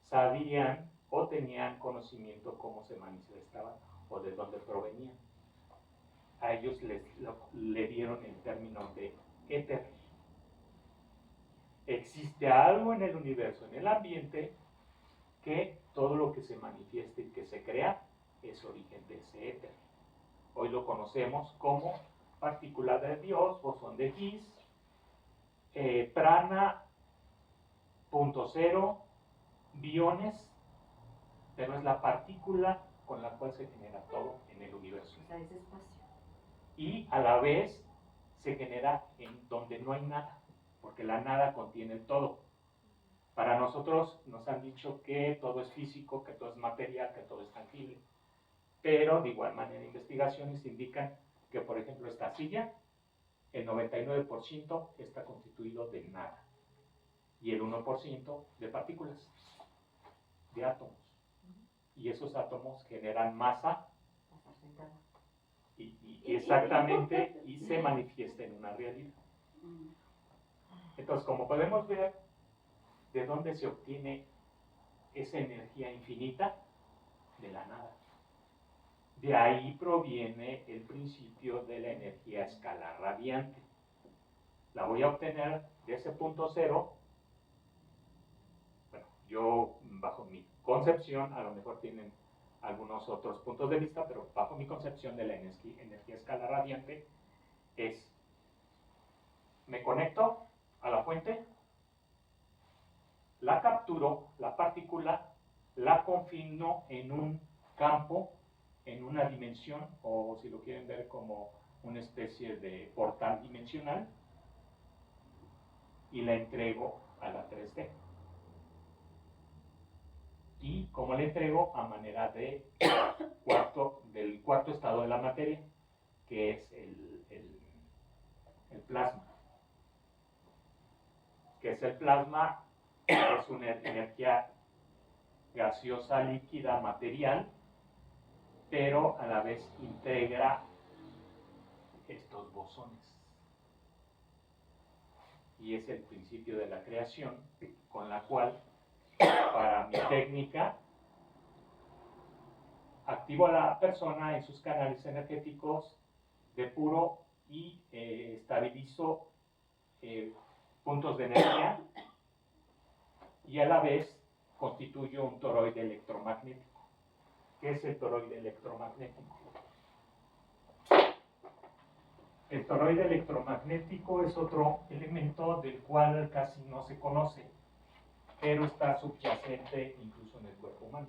Speaker 3: sabían o tenían conocimiento cómo se manifestaban o de dónde provenían. A ellos le dieron el término de éter. Existe algo en el universo, en el ambiente, que todo lo que se manifieste y que se crea es origen de ese éter. Hoy lo conocemos como partícula de Dios, bosón de Higgs, prana, punto cero, biones, pero es la partícula con la cual se genera todo en el universo.
Speaker 2: O sea, ese espacio.
Speaker 3: Y a la vez se genera en donde no hay nada, porque la nada contiene el todo. Para nosotros nos han dicho que todo es físico, que todo es material, que todo es tangible. Pero de igual manera investigaciones indican que, por ejemplo, esta silla, el 99% está constituido de nada. Y el 1% de partículas, de átomos. Y esos átomos generan masa y exactamente y se manifiesta en una realidad. Entonces, como podemos ver, ¿de dónde se obtiene esa energía infinita? De la nada. De ahí proviene el principio de la energía escalar radiante. La voy a obtener de ese punto cero. Bueno, yo bajo mi concepción, a lo mejor tienen algunos otros puntos de vista, pero bajo mi concepción de la energía escalar radiante es, me conecto a la fuente, la capturo, la partícula, la confino en un campo, en una dimensión, o si lo quieren ver como una especie de portal dimensional, y la entrego a la 3D. Y como la entrego a manera de del cuarto estado de la materia, que es el plasma. ¿Qué es el plasma? Es una energía gaseosa, líquida, material, pero a la vez integra estos bosones. Y es el principio de la creación, con la cual, para mi técnica, activo a la persona en sus canales energéticos, depuro y estabilizo puntos de energía, y a la vez constituyo un toroide electromagnético. ¿Qué es el toroide electromagnético? El toroide electromagnético es otro elemento del cual casi no se conoce, pero está subyacente incluso en el cuerpo humano.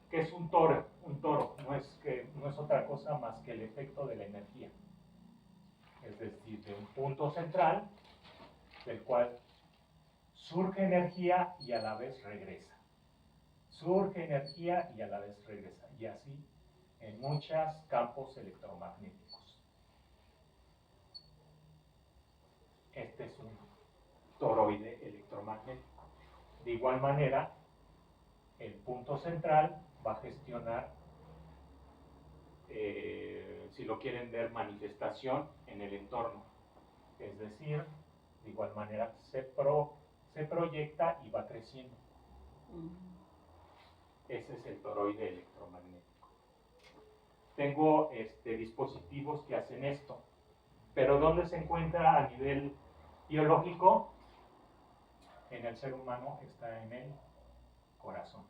Speaker 3: ¿Qué es un toro? Un toro no es otra cosa más que el efecto de la energía. Es decir, de un punto central del cual surge energía y a la vez regresa. Surge energía y a la vez regresa. Y así en muchos campos electromagnéticos. Este es un toroide electromagnético. De igual manera, el punto central va a gestionar, si lo quieren ver, manifestación en el entorno. Es decir, de igual manera se proyecta y va creciendo. Ese es el toroide electromagnético. Tengo dispositivos que hacen esto, pero ¿dónde se encuentra a nivel biológico? En el ser humano está en el corazón,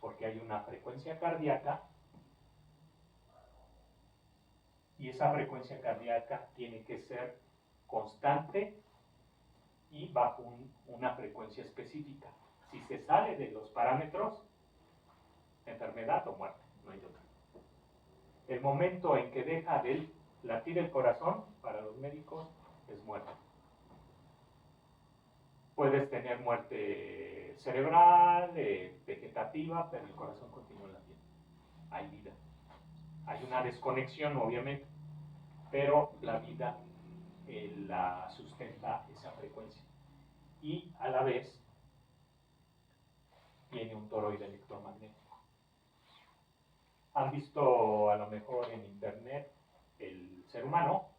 Speaker 3: porque hay una frecuencia cardíaca y esa frecuencia cardíaca tiene que ser constante y bajo una frecuencia específica. Si se sale de los parámetros, enfermedad o muerte, no hay otra. El momento en que deja de latir el corazón, para los médicos, es muerte. Puedes tener muerte cerebral, vegetativa, pero el corazón continúa latiendo. Hay vida. Hay una desconexión, obviamente, pero la vida la sustenta esa frecuencia. Y a la vez tiene un toroide electromagnético. Han visto a lo mejor en internet el ser humano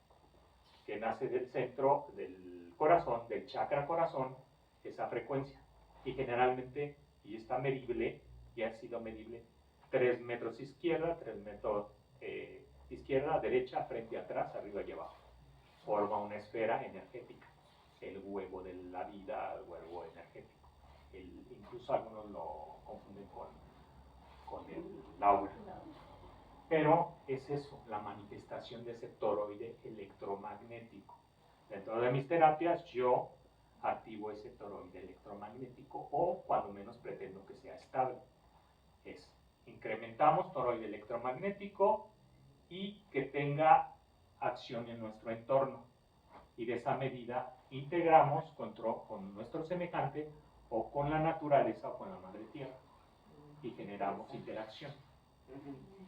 Speaker 3: que nace del centro del corazón, del chakra corazón, esa frecuencia. Y generalmente, y está medible, y ha sido medible, 3 metros izquierda, 3 metros izquierda, derecha, frente, atrás, arriba y abajo. Forma una esfera energética, el huevo de la vida, el huevo energético. Incluso algunos lo confunden con el aura. Pero es eso, la manifestación de ese toroide electromagnético. Dentro de mis terapias yo activo ese toroide electromagnético, o cuando menos pretendo que sea estable. Incrementamos toroide electromagnético y que tenga acción en nuestro entorno. Y de esa medida integramos con nuestro semejante o con la naturaleza o con la madre tierra y generamos interacción.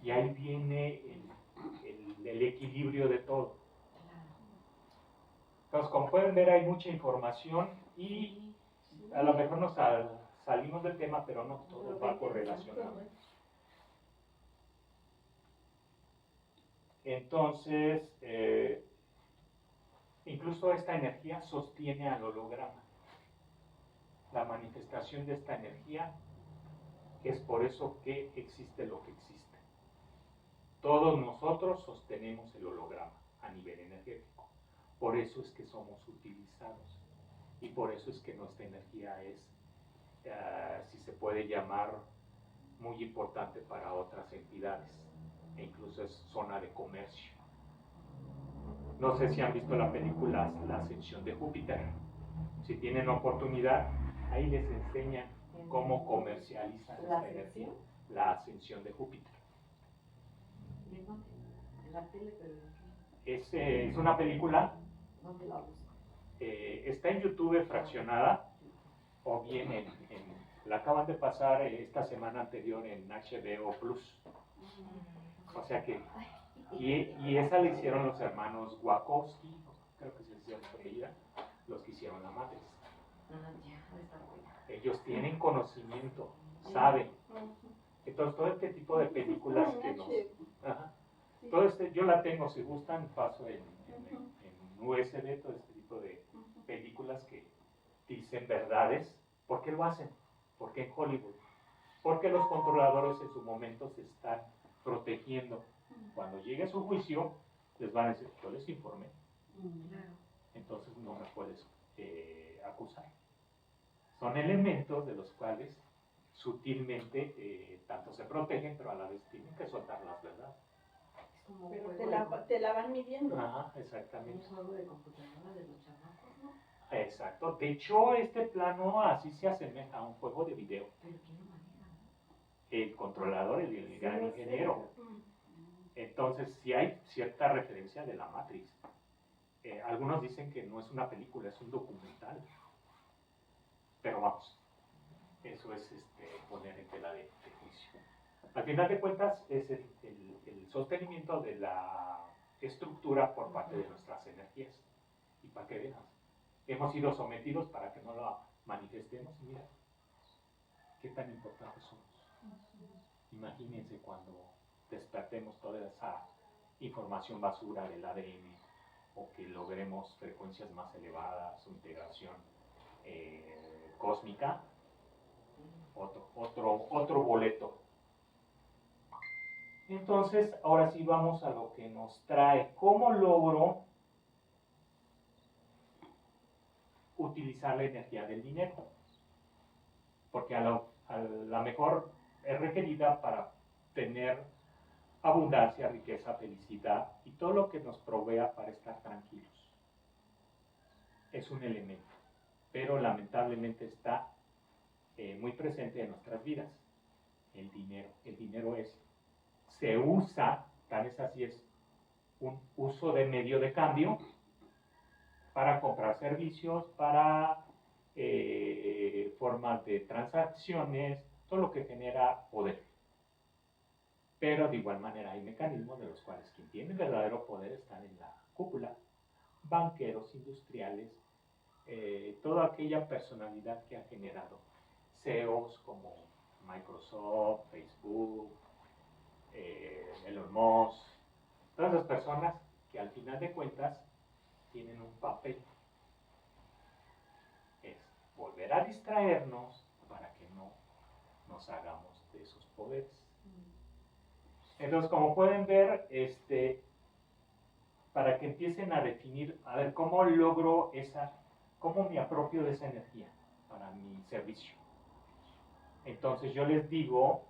Speaker 3: Y ahí viene el equilibrio de todo. Entonces, como pueden ver, hay mucha información y a lo mejor nos salimos del tema, pero no todo va correlacionado. Entonces, incluso esta energía sostiene al holograma. La manifestación de esta energía es por eso que existe lo que existe. Todos nosotros sostenemos el holograma a nivel energético. Por eso es que somos utilizados. Y por eso es que nuestra energía es, si se puede llamar, muy importante para otras entidades e incluso es zona de comercio. No sé si han visto la película La Ascensión de Júpiter. Si tienen oportunidad, ahí les enseñan cómo comercializan esta energía. La Ascensión de Júpiter.
Speaker 2: ¿Y en dónde? En la tele, pero
Speaker 3: Es una película,
Speaker 2: ¿dónde la busco?
Speaker 3: está en YouTube fraccionada, o bien la acaban de pasar esta semana anterior en HBO Plus. O sea que, y esa la hicieron los hermanos Wachowski, creo que se hicieron su apellida, los que hicieron la Matrix.
Speaker 2: Ya, está buena.
Speaker 3: Ellos tienen conocimiento, saben. Entonces todo este tipo de películas que nos... Ajá, todo yo la tengo, si gustan, paso en USB, todo este tipo de películas que dicen verdades. ¿Por qué lo hacen? ¿Por qué en Hollywood? Porque los controladores en su momento se están protegiendo. Cuando llegue su juicio, les van a decir, yo les informé. Entonces no me puedes acusar. Son elementos de los cuales sutilmente tanto se protegen, pero a la vez tienen que soltar las verdades.
Speaker 1: Pero te la van midiendo.
Speaker 3: Ajá, exactamente.
Speaker 2: Un juego de computadora de los chamacos, ¿no?
Speaker 3: Exacto. De hecho, este plano así se asemeja a un juego de video.
Speaker 2: Pero ¿quién lo maneja?
Speaker 3: El controlador, el gran ingeniero. Entonces, sí hay cierta referencia de la Matrix. Algunos dicen que no es una película, es un documental. Pero vamos, eso es poner en tela de juicio. Al final de cuentas, es el sostenimiento de la estructura por parte de nuestras energías. Y para que veas, hemos sido sometidos para que no lo manifestemos. Y mira, qué tan importantes somos. Imagínense cuando despertemos toda esa información basura del ADN o que logremos frecuencias más elevadas, su integración cósmica, otro boleto. Entonces, ahora sí vamos a lo que nos trae. ¿Cómo logro utilizar la energía del dinero? Porque a la mejor es requerida para tener abundancia, riqueza, felicidad y todo lo que nos provea para estar tranquilos. Es un elemento, pero lamentablemente está muy presente en nuestras vidas. El dinero. El dinero se usa, tal vez así es, un uso de medio de cambio para comprar servicios, para formas de transacciones, todo lo que genera poder. Pero de igual manera hay mecanismos de los cuales quien tiene verdadero poder están en la cúpula. Banqueros, industriales, toda aquella personalidad que ha generado CEOs como Microsoft, Facebook, Elon Musk, todas esas personas que al final de cuentas tienen un papel. Es volver a distraernos para que no nos hagamos de esos poderes. Entonces, como pueden ver, para que empiecen a definir, a ver, ¿cómo logro cómo me apropio de esa energía para mi servicio? Entonces yo les digo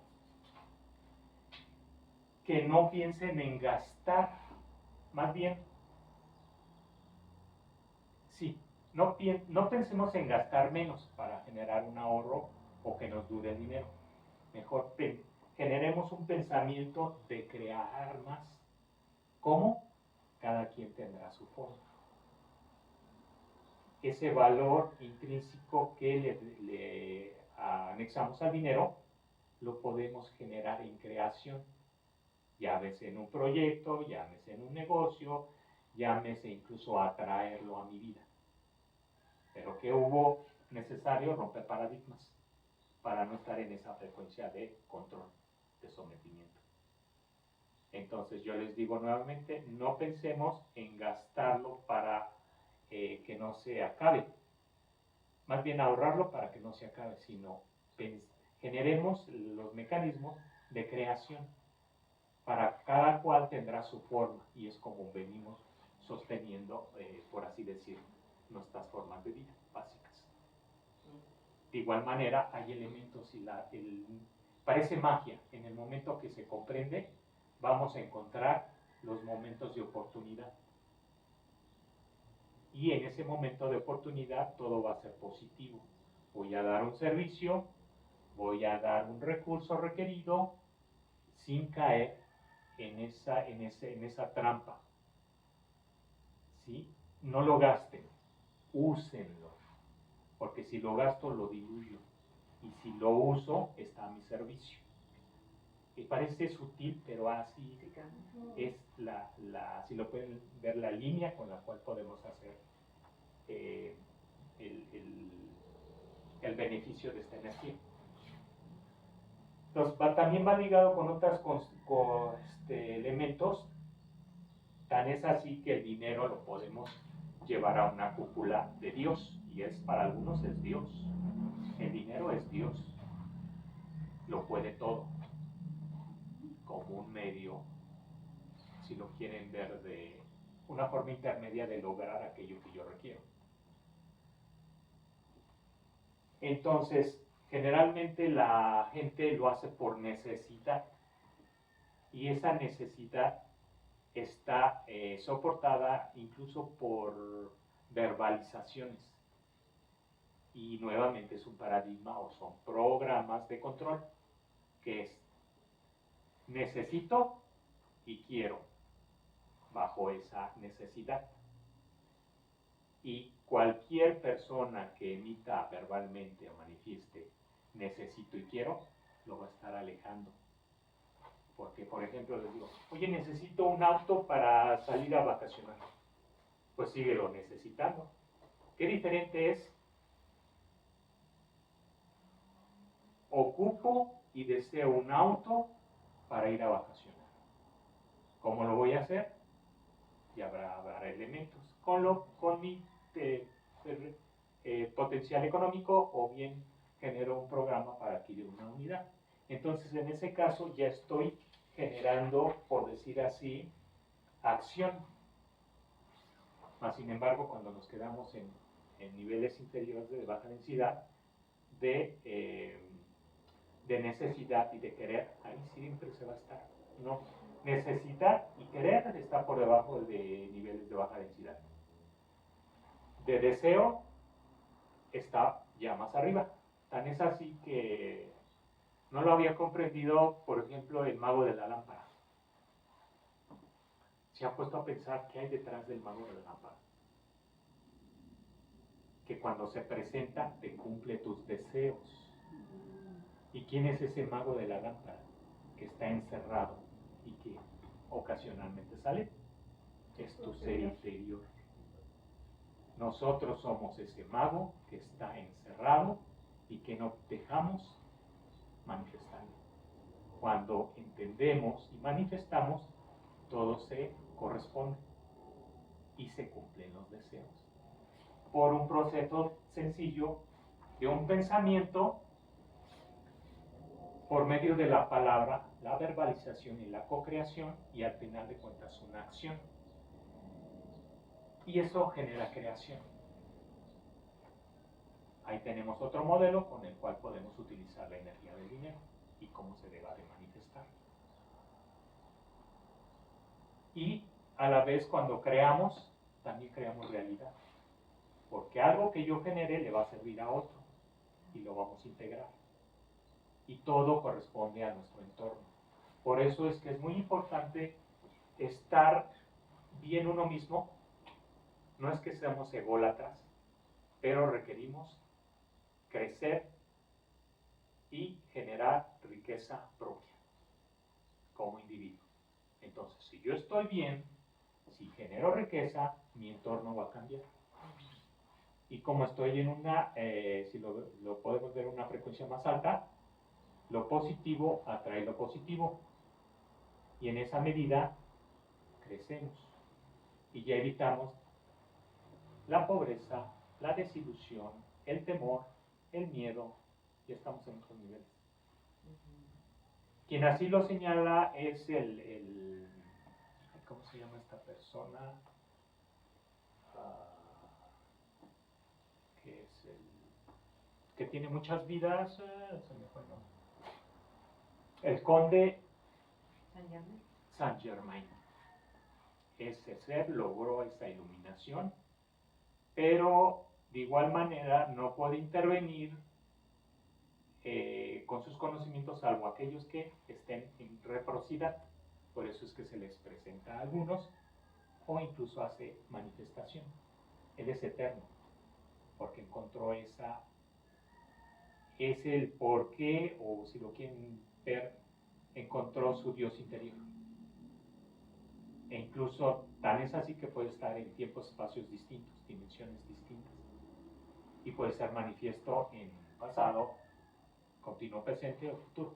Speaker 3: que no piensen en gastar, más bien, sí, no pensemos en gastar menos para generar un ahorro o que nos dure el dinero. Mejor generemos un pensamiento de crear más. ¿Cómo? Cada quien tendrá su forma. Ese valor intrínseco que le anexamos al dinero lo podemos generar en creación. Llámese en un proyecto, llámese en un negocio, llámese incluso a atraerlo a mi vida. Pero que hubo necesario romper paradigmas para no estar en esa frecuencia de control, de sometimiento. Entonces yo les digo nuevamente, no pensemos en gastarlo para que no se acabe, más bien ahorrarlo para que no se acabe, sino generemos los mecanismos de creación. Para cada cual tendrá su forma y es como venimos sosteniendo, por así decir, nuestras formas de vida básicas. De igual manera hay elementos y Parece magia. En el momento que se comprende, vamos a encontrar los momentos de oportunidad. Y en ese momento de oportunidad todo va a ser positivo. Voy a dar un servicio, voy a dar un recurso requerido sin caer en esa trampa. ¿Sí? No lo gasten, úsenlo, porque si lo gasto lo diluyo y si lo uso está a mi servicio. Y parece sutil, pero así es si lo pueden ver, la línea con la cual podemos hacer el beneficio de esta energía. Entonces, también va ligado con otros elementos. Tan es así que el dinero lo podemos llevar a una cúpula de Dios, y para algunos es Dios. El dinero es Dios, lo puede todo, como un medio, si lo quieren ver, de una forma intermedia de lograr aquello que yo requiero. Entonces, generalmente la gente lo hace por necesidad, y esa necesidad está soportada incluso por verbalizaciones. Y nuevamente es un paradigma o son programas de control, que es necesito y quiero, bajo esa necesidad. Y cualquier persona que emita verbalmente o manifieste necesito y quiero, lo va a estar alejando. Porque, por ejemplo, les digo, oye, necesito un auto para salir a vacacionar. Pues síguelo necesitando. ¿Qué diferente es? Ocupo y deseo un auto para ir a vacacionar. ¿Cómo lo voy a hacer? Y habrá elementos. Con mi potencial económico, o bien genero un programa para adquirir una unidad. Entonces, en ese caso, ya estoy generando, por decir así, acción. Mas, sin embargo, cuando nos quedamos en niveles inferiores de baja densidad, de necesidad y de querer, ahí siempre se va a estar. No, necesitar y querer está por debajo de niveles de baja densidad. De deseo está ya más arriba. Tan es así que no lo había comprendido, por ejemplo, el mago de la lámpara. Se ha puesto a pensar qué hay detrás del mago de la lámpara. Que cuando se presenta te cumple tus deseos. ¿Y quién es ese mago de la lámpara? Que está encerrado y que ocasionalmente sale. Es tu ser interior. Nosotros somos ese mago que está encerrado y que no dejamos manifestar. Cuando entendemos y manifestamos, todo se corresponde y se cumplen los deseos. Por un proceso sencillo de un pensamiento, por medio de la palabra, la verbalización y la co-creación, y al final de cuentas una acción. Y eso genera creación. Ahí tenemos otro modelo con el cual podemos utilizar la energía del dinero y cómo se debe de manifestar. Y a la vez, cuando creamos, también creamos realidad. Porque algo que yo genere le va a servir a otro y lo vamos a integrar. Y todo corresponde a nuestro entorno. Por eso es que es muy importante estar bien uno mismo. No es que seamos ególatras, pero requerimos crecer y generar riqueza propia como individuo. Entonces, si yo estoy bien, si genero riqueza, mi entorno va a cambiar. Y como estoy en si lo podemos ver en una frecuencia más alta, lo positivo atrae lo positivo. Y en esa medida crecemos. Y ya evitamos la pobreza, la desilusión, el temor, el miedo. Ya estamos en otros niveles. Quien así lo señala es ¿cómo se llama esta persona? Que tiene muchas vidas, se me fue, ¿no? El conde
Speaker 2: San Germain.
Speaker 3: Saint Germain. Ese ser logró esa iluminación, pero de igual manera no puede intervenir con sus conocimientos, salvo aquellos que estén en reciprocidad. Por eso es que se les presenta a algunos o incluso hace manifestación. Él es eterno, porque encontró esa, es el porqué, o si lo quieren ver, encontró su Dios interior. E incluso tan es así que puede estar en tiempos, espacios distintos, dimensiones distintas. Y puede ser manifiesto en pasado, continuo presente o futuro.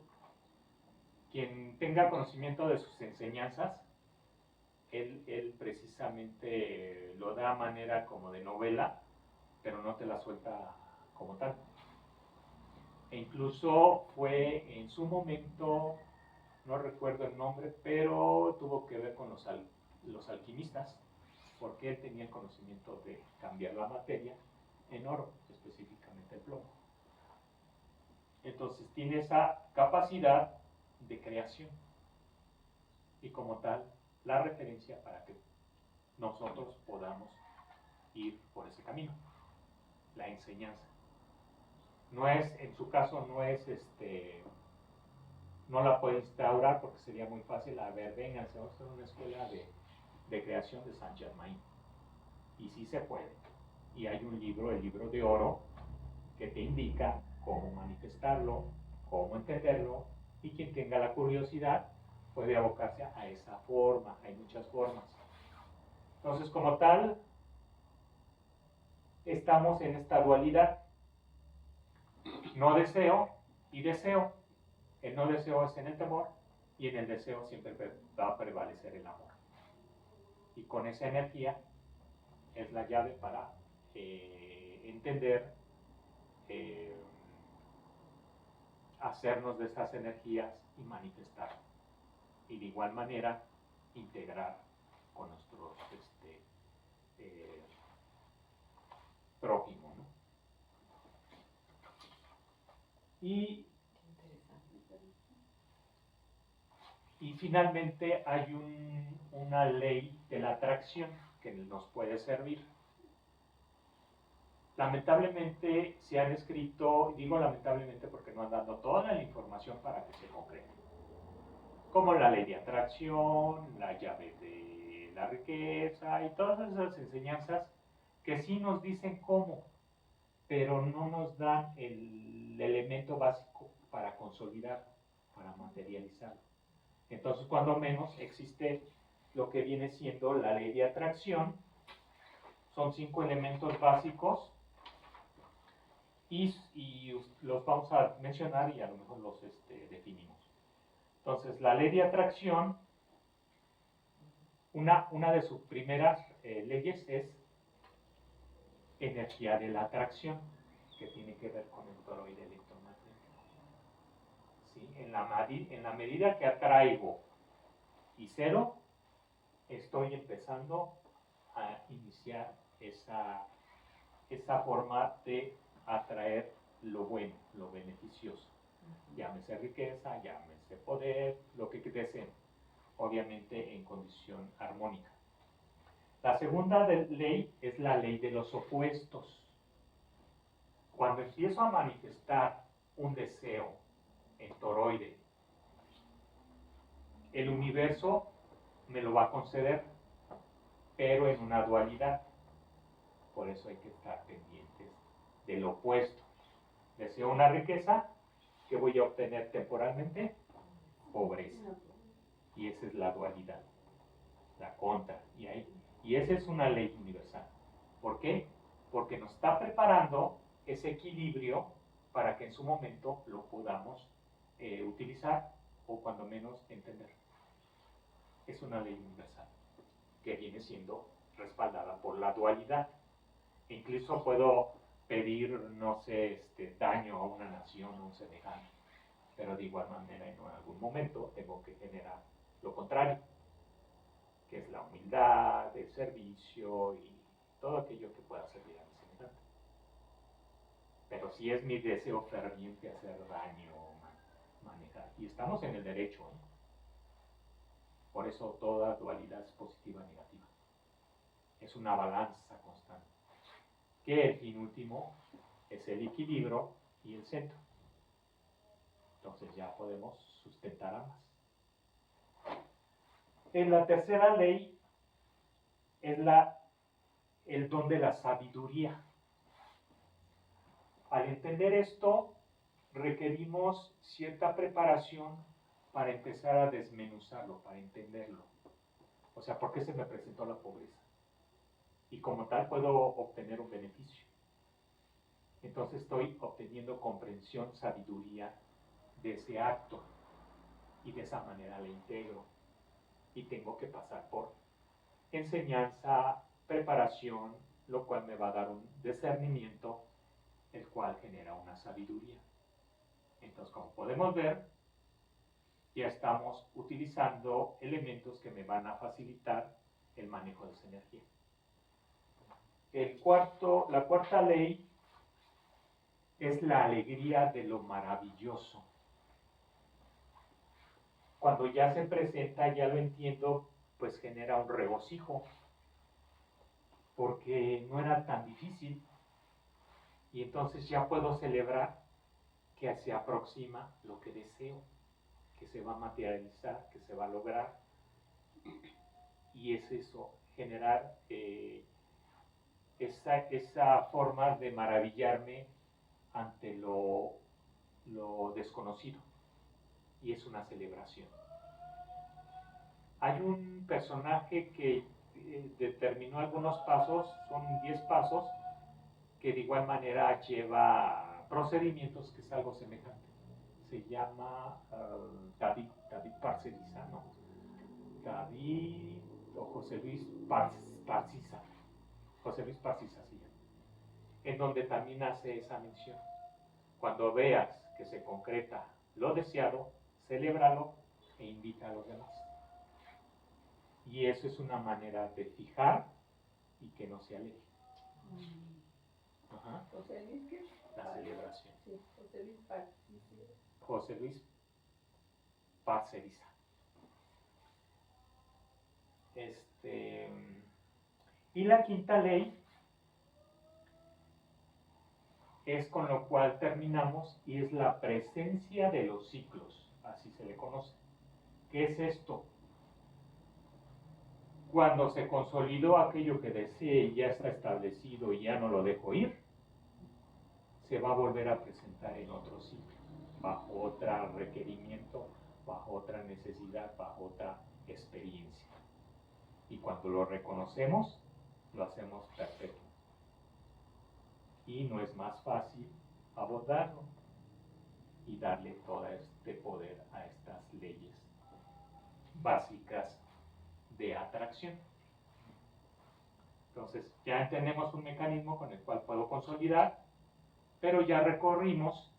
Speaker 3: Quien tenga conocimiento de sus enseñanzas, él precisamente lo da a manera como de novela, pero no te la suelta como tal. E incluso fue en su momento, no recuerdo el nombre, pero tuvo que ver con los alquimistas, porque él tenía el conocimiento de cambiar la materia en oro, específicamente el plomo. Entonces tiene esa capacidad de creación y como tal la referencia para que nosotros podamos ir por ese camino, la enseñanza. No es, en su caso no es no la puede instaurar porque sería muy fácil, a ver, vengan, vamos a hacer una escuela de creación de Saint Germain. Y sí se puede. Y hay un libro, el libro de oro, que te indica cómo manifestarlo, cómo entenderlo, y quien tenga la curiosidad puede abocarse a esa forma. Hay muchas formas. Entonces, como tal, estamos en esta dualidad. No deseo y deseo. El no deseo es en el temor y en el deseo siempre va a prevalecer el amor. Y con esa energía es la llave para entender, hacernos de esas energías y manifestar. Y de igual manera integrar con nuestros prójimo, ¿no? Y finalmente hay una ley de la atracción que nos puede servir. Lamentablemente se han escrito, digo lamentablemente porque no han dado toda la información para que se concrete, como la ley de atracción, la llave de la riqueza y todas esas enseñanzas que sí nos dicen cómo, pero no nos dan el elemento básico para consolidar, para materializarlo. Entonces, cuando menos existe lo que viene siendo la ley de atracción. Son 5 elementos básicos y los vamos a mencionar y a lo mejor los definimos. Entonces, la ley de atracción, una de sus primeras leyes es energía de la atracción, que tiene que ver con el toroide electromagnético. ¿Sí? En la medida que atraigo y cero, estoy empezando a iniciar esa forma de atraer lo bueno, lo beneficioso. Llámese riqueza, llámese poder, lo que deseen, obviamente en condición armónica. La segunda ley es la ley de los opuestos. Cuando empiezo a manifestar un deseo en toroide, el universo me lo va a conceder, pero en una dualidad. Por eso hay que estar pendientes del opuesto. Deseo una riqueza, ¿qué voy a obtener temporalmente? Pobreza. Y esa es la dualidad, la contra. Y esa es una ley universal. ¿Por qué? Porque nos está preparando ese equilibrio para que en su momento lo podamos utilizar o cuando menos entender. Es una ley universal que viene siendo respaldada por la dualidad. Incluso puedo pedir, no sé, daño a una nación o un semejante, pero de igual manera en algún momento tengo que generar lo contrario, que es la humildad, el servicio y todo aquello que pueda servir a mi semejante. Pero si es mi deseo ferviente hacer daño, manejar. Y estamos en el derecho, ¿eh? Por eso toda dualidad es positiva y negativa. Es una balanza constante. Que el fin último es el equilibrio y el centro. Entonces ya podemos sustentar ambas. En la tercera ley es el don de la sabiduría. Al entender esto, requerimos cierta preparación para empezar a desmenuzarlo, para entenderlo. O sea, ¿por qué se me presentó la pobreza? Y como tal puedo obtener un beneficio. Entonces estoy obteniendo comprensión, sabiduría de ese acto. Y de esa manera la integro. Y tengo que pasar por enseñanza, preparación, lo cual me va a dar un discernimiento, el cual genera una sabiduría. Entonces, como podemos ver, ya estamos utilizando elementos que me van a facilitar el manejo de esa energía. La cuarta ley es la alegría de lo maravilloso. Cuando ya se presenta, ya lo entiendo, pues genera un regocijo, porque no era tan difícil, y entonces ya puedo celebrar que se aproxima lo que deseo, que se va a materializar, que se va a lograr, y es eso, generar esa forma de maravillarme ante lo desconocido, y es una celebración. Hay un personaje que determinó algunos pasos, son 10 pasos, que de igual manera lleva procedimientos que es algo semejante. Se llama David Parceriza, ¿no? David o José Luis Parcisa. José Luis Parcisa se llama. En donde también hace esa mención. Cuando veas que se concreta lo deseado, celébralo e invita a los demás. Y eso es una manera de fijar y que no se aleje. Ajá.
Speaker 1: José Luis, ¿qué?
Speaker 3: La celebración.
Speaker 1: Sí, José Luis Parceriza.
Speaker 3: José Luis Parceriza. Y la quinta ley es con lo cual terminamos, y es la presencia de los ciclos, así se le conoce. ¿Qué es esto? Cuando se consolidó aquello que deseé y ya está establecido y ya no lo dejo ir, se va a volver a presentar en otro ciclo, bajo otro requerimiento, bajo otra necesidad, bajo otra experiencia. Y cuando lo reconocemos, lo hacemos perfecto. Y no es más fácil abordarlo y darle todo este poder a estas leyes básicas de atracción. Entonces, ya tenemos un mecanismo con el cual puedo consolidar, pero ya recorrimos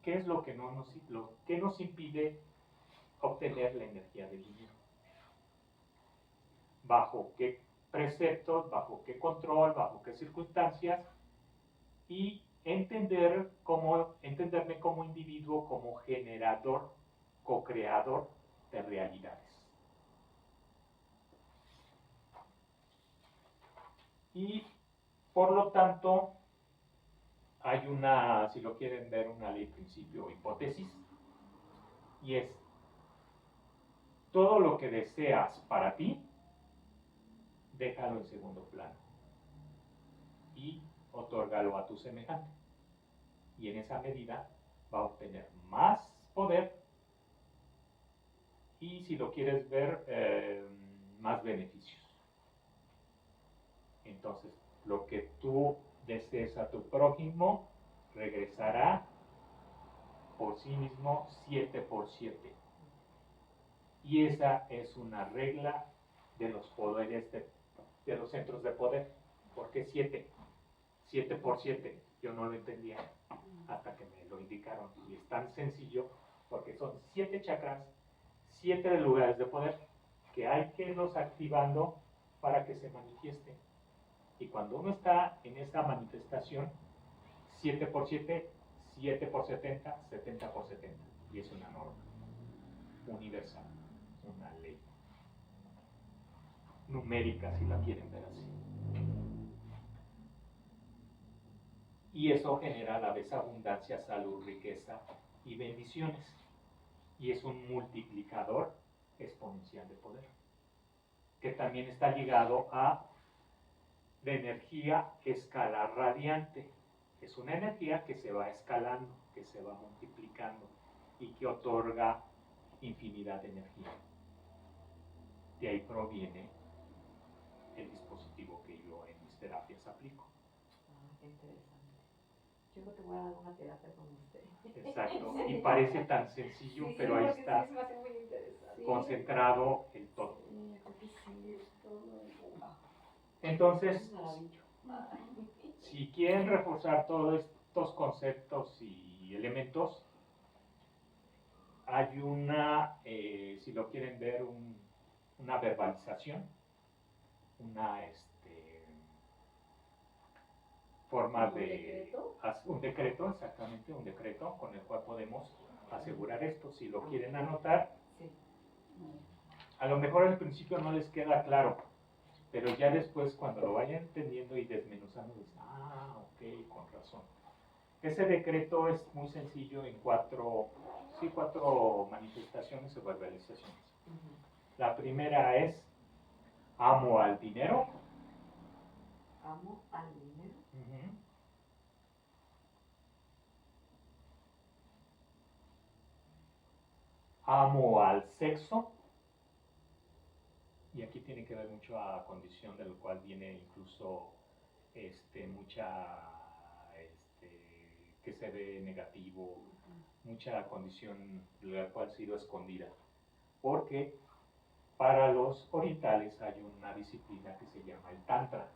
Speaker 3: qué es lo que nos impide obtener la energía del dinero. Bajo qué preceptos, bajo qué control, bajo qué circunstancias, y entenderme como individuo, como generador, co-creador de realidades. Y por lo tanto, hay una, si lo quieren ver, una ley, principio o hipótesis, y es: todo lo que deseas para ti, déjalo en segundo plano y otórgalo a tu semejante. Y en esa medida va a obtener más poder y, si lo quieres ver, más beneficios. Entonces, lo que tú desees a tu prójimo regresará por sí mismo 7 por 7. Y esa es una regla de los poderes, de los centros de poder. ¿Por qué 7? 7 por 7. Yo no lo entendía hasta que me lo indicaron. Y es tan sencillo porque son 7 chakras, 7 lugares de poder que hay que irlos activando para que se manifiesten. Y cuando uno está en esa manifestación, 7 por 7, 7 por 70, 70 por 70. y es una norma universal, una ley numérica si la quieren ver así. Y eso genera a la vez abundancia, salud, riqueza y bendiciones. Y es un multiplicador exponencial de poder, que también está ligado a la energía escalar radiante. Es una energía que se va escalando, que se va multiplicando y que otorga infinidad de energía. De ahí proviene el dispositivo que yo en mis terapias aplico.
Speaker 2: Qué interesante. Yo creo que voy a dar una terapia con usted.
Speaker 3: Exacto, y parece tan sencillo,
Speaker 2: Sí,
Speaker 3: pero ahí
Speaker 2: porque
Speaker 3: está
Speaker 2: sí, se me hace muy interesante.
Speaker 3: concentrado el todo.
Speaker 2: Sí, yo creo que sí, es todo.
Speaker 3: Entonces,
Speaker 2: Es maravilloso.
Speaker 3: si quieren reforzar todos estos conceptos y elementos, hay una, si lo quieren ver, una verbalización, una forma de... un decreto, exactamente, un decreto con el cual podemos asegurar esto. Si lo quieren anotar, a lo mejor al principio no les queda claro, pero ya después cuando lo vayan entendiendo y desmenuzando, dicen, ok, con razón. Ese decreto es muy sencillo en cuatro manifestaciones o verbalizaciones. La primera es, amo al dinero.
Speaker 2: Amo al dinero.
Speaker 3: Amo al sexo. Y aquí tiene que ver mucho a condición de lo cual viene incluso mucha que se ve negativo, mucha condición de la cual ha sido escondida. Porque para los orientales hay una disciplina que se llama el Tantra,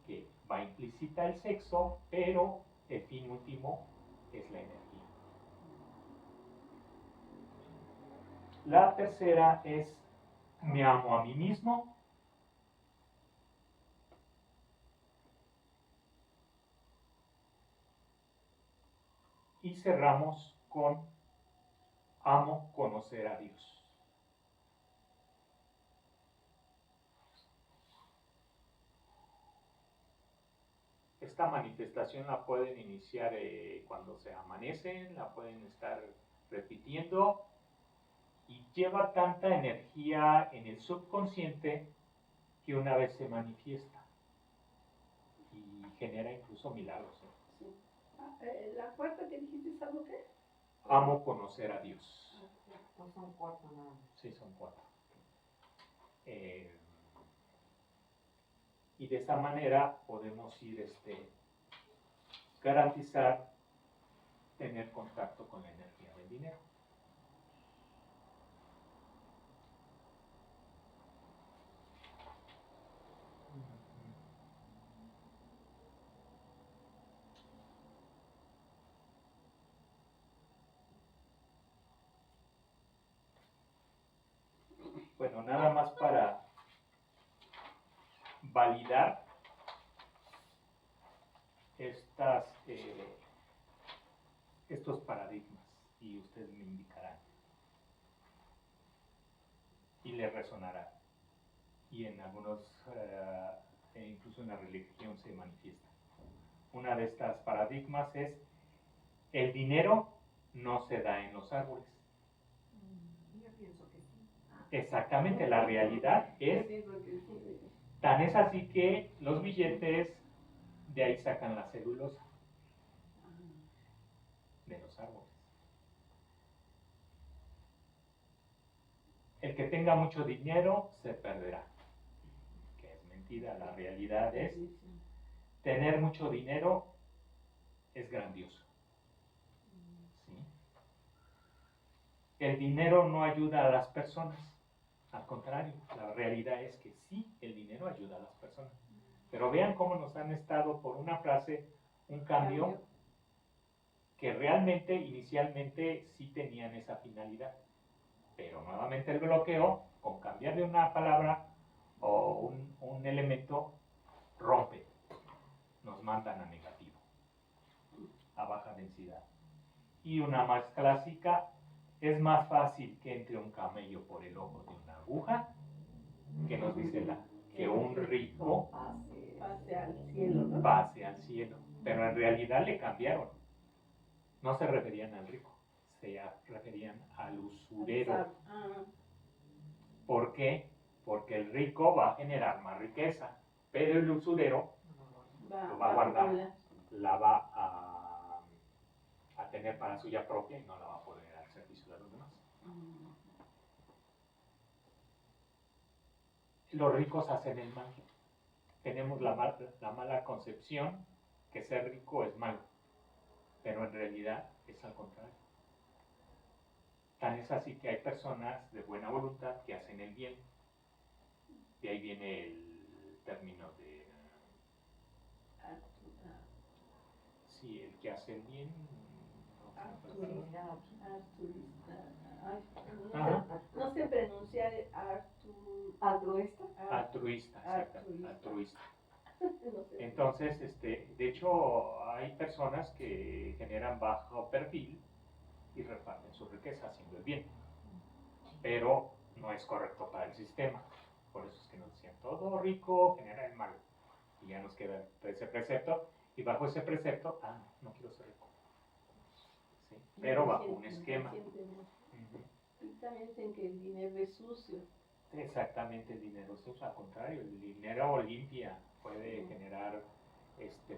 Speaker 3: que va implícita el sexo, pero el fin último es la energía. La tercera es, me amo a mí mismo. Y cerramos con, amo conocer a Dios. Esta manifestación la pueden iniciar cuando se amanecen, la pueden estar repitiendo y lleva tanta energía en el subconsciente que una vez se manifiesta y genera incluso milagros.
Speaker 1: Sí. La cuarta que dijiste, ¿es algo qué?
Speaker 3: Amo conocer a Dios.
Speaker 2: No son cuatro nada más.
Speaker 3: Sí, son cuatro. Y de esta manera podemos ir garantizar tener contacto con la energía del dinero. Bueno, nada más para validar estos paradigmas, y ustedes me indicarán y les resonará, y en algunos incluso en la religión se manifiesta. Una de estas paradigmas es, el dinero no se da en los árboles.
Speaker 2: Yo pienso que sí.
Speaker 3: Exactamente, la realidad es, tan es así que los billetes de ahí sacan la celulosa de los árboles. El que tenga mucho dinero se perderá, que es mentira. La realidad es, tener mucho dinero es grandioso. ¿Sí? El dinero no ayuda a las personas, al contrario, la realidad es que sí, el dinero ayuda a las personas. Pero vean cómo nos han estado por una frase, un cambio que realmente inicialmente sí tenían esa finalidad, pero nuevamente el bloqueo, con cambiarle una palabra o un elemento, rompe, nos mandan a negativo, a baja densidad. Y una más clásica, es más fácil que entre un camello por el ojo de una aguja, que nos dice que un rico
Speaker 1: Pase al cielo, ¿no?
Speaker 3: pase al cielo. Pero en realidad le cambiaron. No se referían al rico, se referían al usurero. ¿Por qué? Porque el rico va a generar más riqueza, pero el usurero lo va a guardar, la va a tener para suya propia y no la va a poner al servicio de los demás. Los ricos hacen el mal. Tenemos la mala concepción que ser rico es malo, pero en realidad es al contrario. Tan es así que hay personas de buena voluntad que hacen el bien. De ahí viene el término de... Sí, el que hace el bien...
Speaker 1: No se pronuncia
Speaker 2: altruista.
Speaker 3: Altruista, exacto, altruista. Entonces, de hecho, hay personas que generan bajo perfil y reparten su riqueza haciendo el bien, pero no es correcto para el sistema. Por eso es que nos decían, todo rico genera el mal. Y ya nos queda ese precepto, y bajo ese precepto, no quiero ser rico. ¿Sí? Pero bajo un esquema.
Speaker 1: Y también dicen que el dinero es sucio.
Speaker 3: Exactamente, el dinero es sucio, al contrario, el dinero limpia, puede generar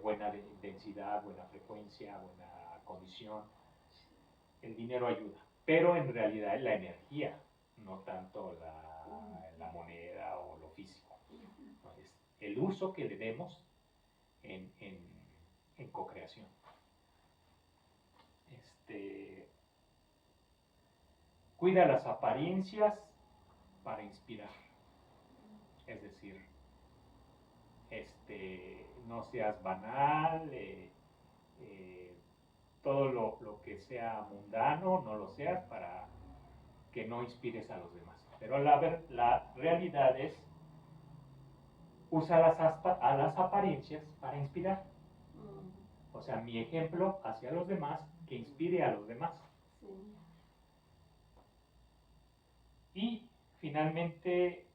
Speaker 3: buena densidad, buena frecuencia, buena condición. El dinero ayuda, pero en realidad es la energía, no tanto la moneda o lo físico. Entonces, el uso que le demos en co-creación. Cuida las apariencias para inspirar. Es decir, no seas banal, todo lo que sea mundano, no lo seas para que no inspires a los demás. Pero la realidad es, usa a las apariencias para inspirar. O sea, mi ejemplo hacia los demás que inspire a los demás. Y finalmente,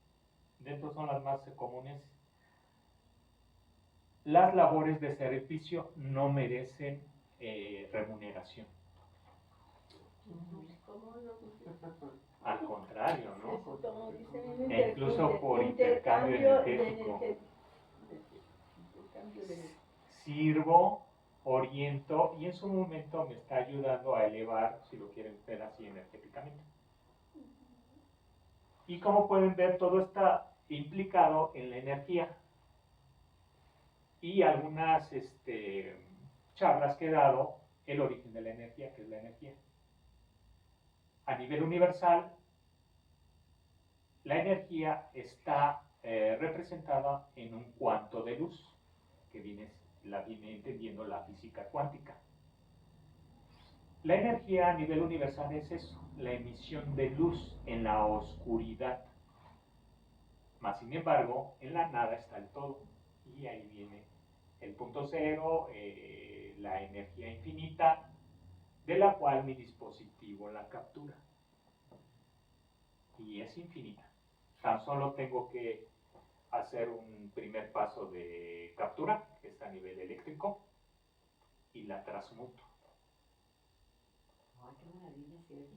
Speaker 3: dentro son las más comunes, las labores de servicio no merecen remuneración. Al contrario, ¿no? E incluso por intercambio energético. Sirvo, oriento y en su momento me está ayudando a elevar, si lo quieren ver así, energéticamente. Y como pueden ver, todo está implicado en la energía. Y algunas charlas que he dado, el origen de la energía, que es la energía. A nivel universal, la energía está representada en un cuanto de luz, que la viene entendiendo la física cuántica. La energía a nivel universal es eso, la emisión de luz en la oscuridad. Mas, sin embargo, en la nada está el todo. Y ahí viene el punto cero, la energía infinita, de la cual mi dispositivo la captura. Y es infinita. Tan solo tengo que hacer un primer paso de captura, que está a nivel eléctrico, y la transmuto.
Speaker 2: Ay, qué maravilla, ¿sí?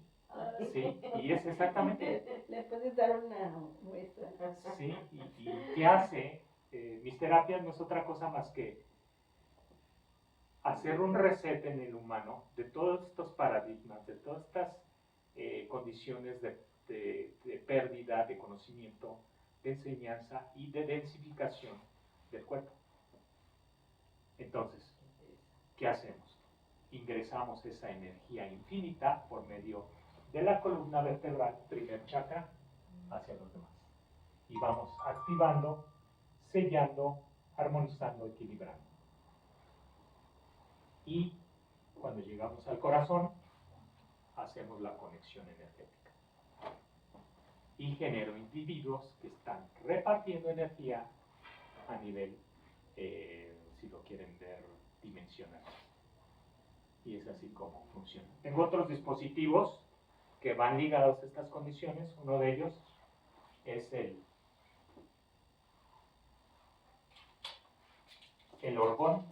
Speaker 3: Sí, y es exactamente...
Speaker 1: ¿Le puedes dar una muestra?
Speaker 3: Sí, y ¿qué hace? Mis terapias no es otra cosa más que hacer un reset en el humano de todos estos paradigmas, de todas estas condiciones de pérdida de conocimiento, de enseñanza y de densificación del cuerpo. Entonces, ¿qué hacemos? Ingresamos esa energía infinita por medio de la columna vertebral, primer chakra, hacia los demás. Y vamos activando, sellando, armonizando, equilibrando. Y cuando llegamos al corazón, hacemos la conexión energética. Y genero individuos que están repartiendo energía a nivel, si lo quieren ver, dimensional. Y es así como funciona. Tengo otros dispositivos que van ligados a estas condiciones. Uno de ellos es el orgón.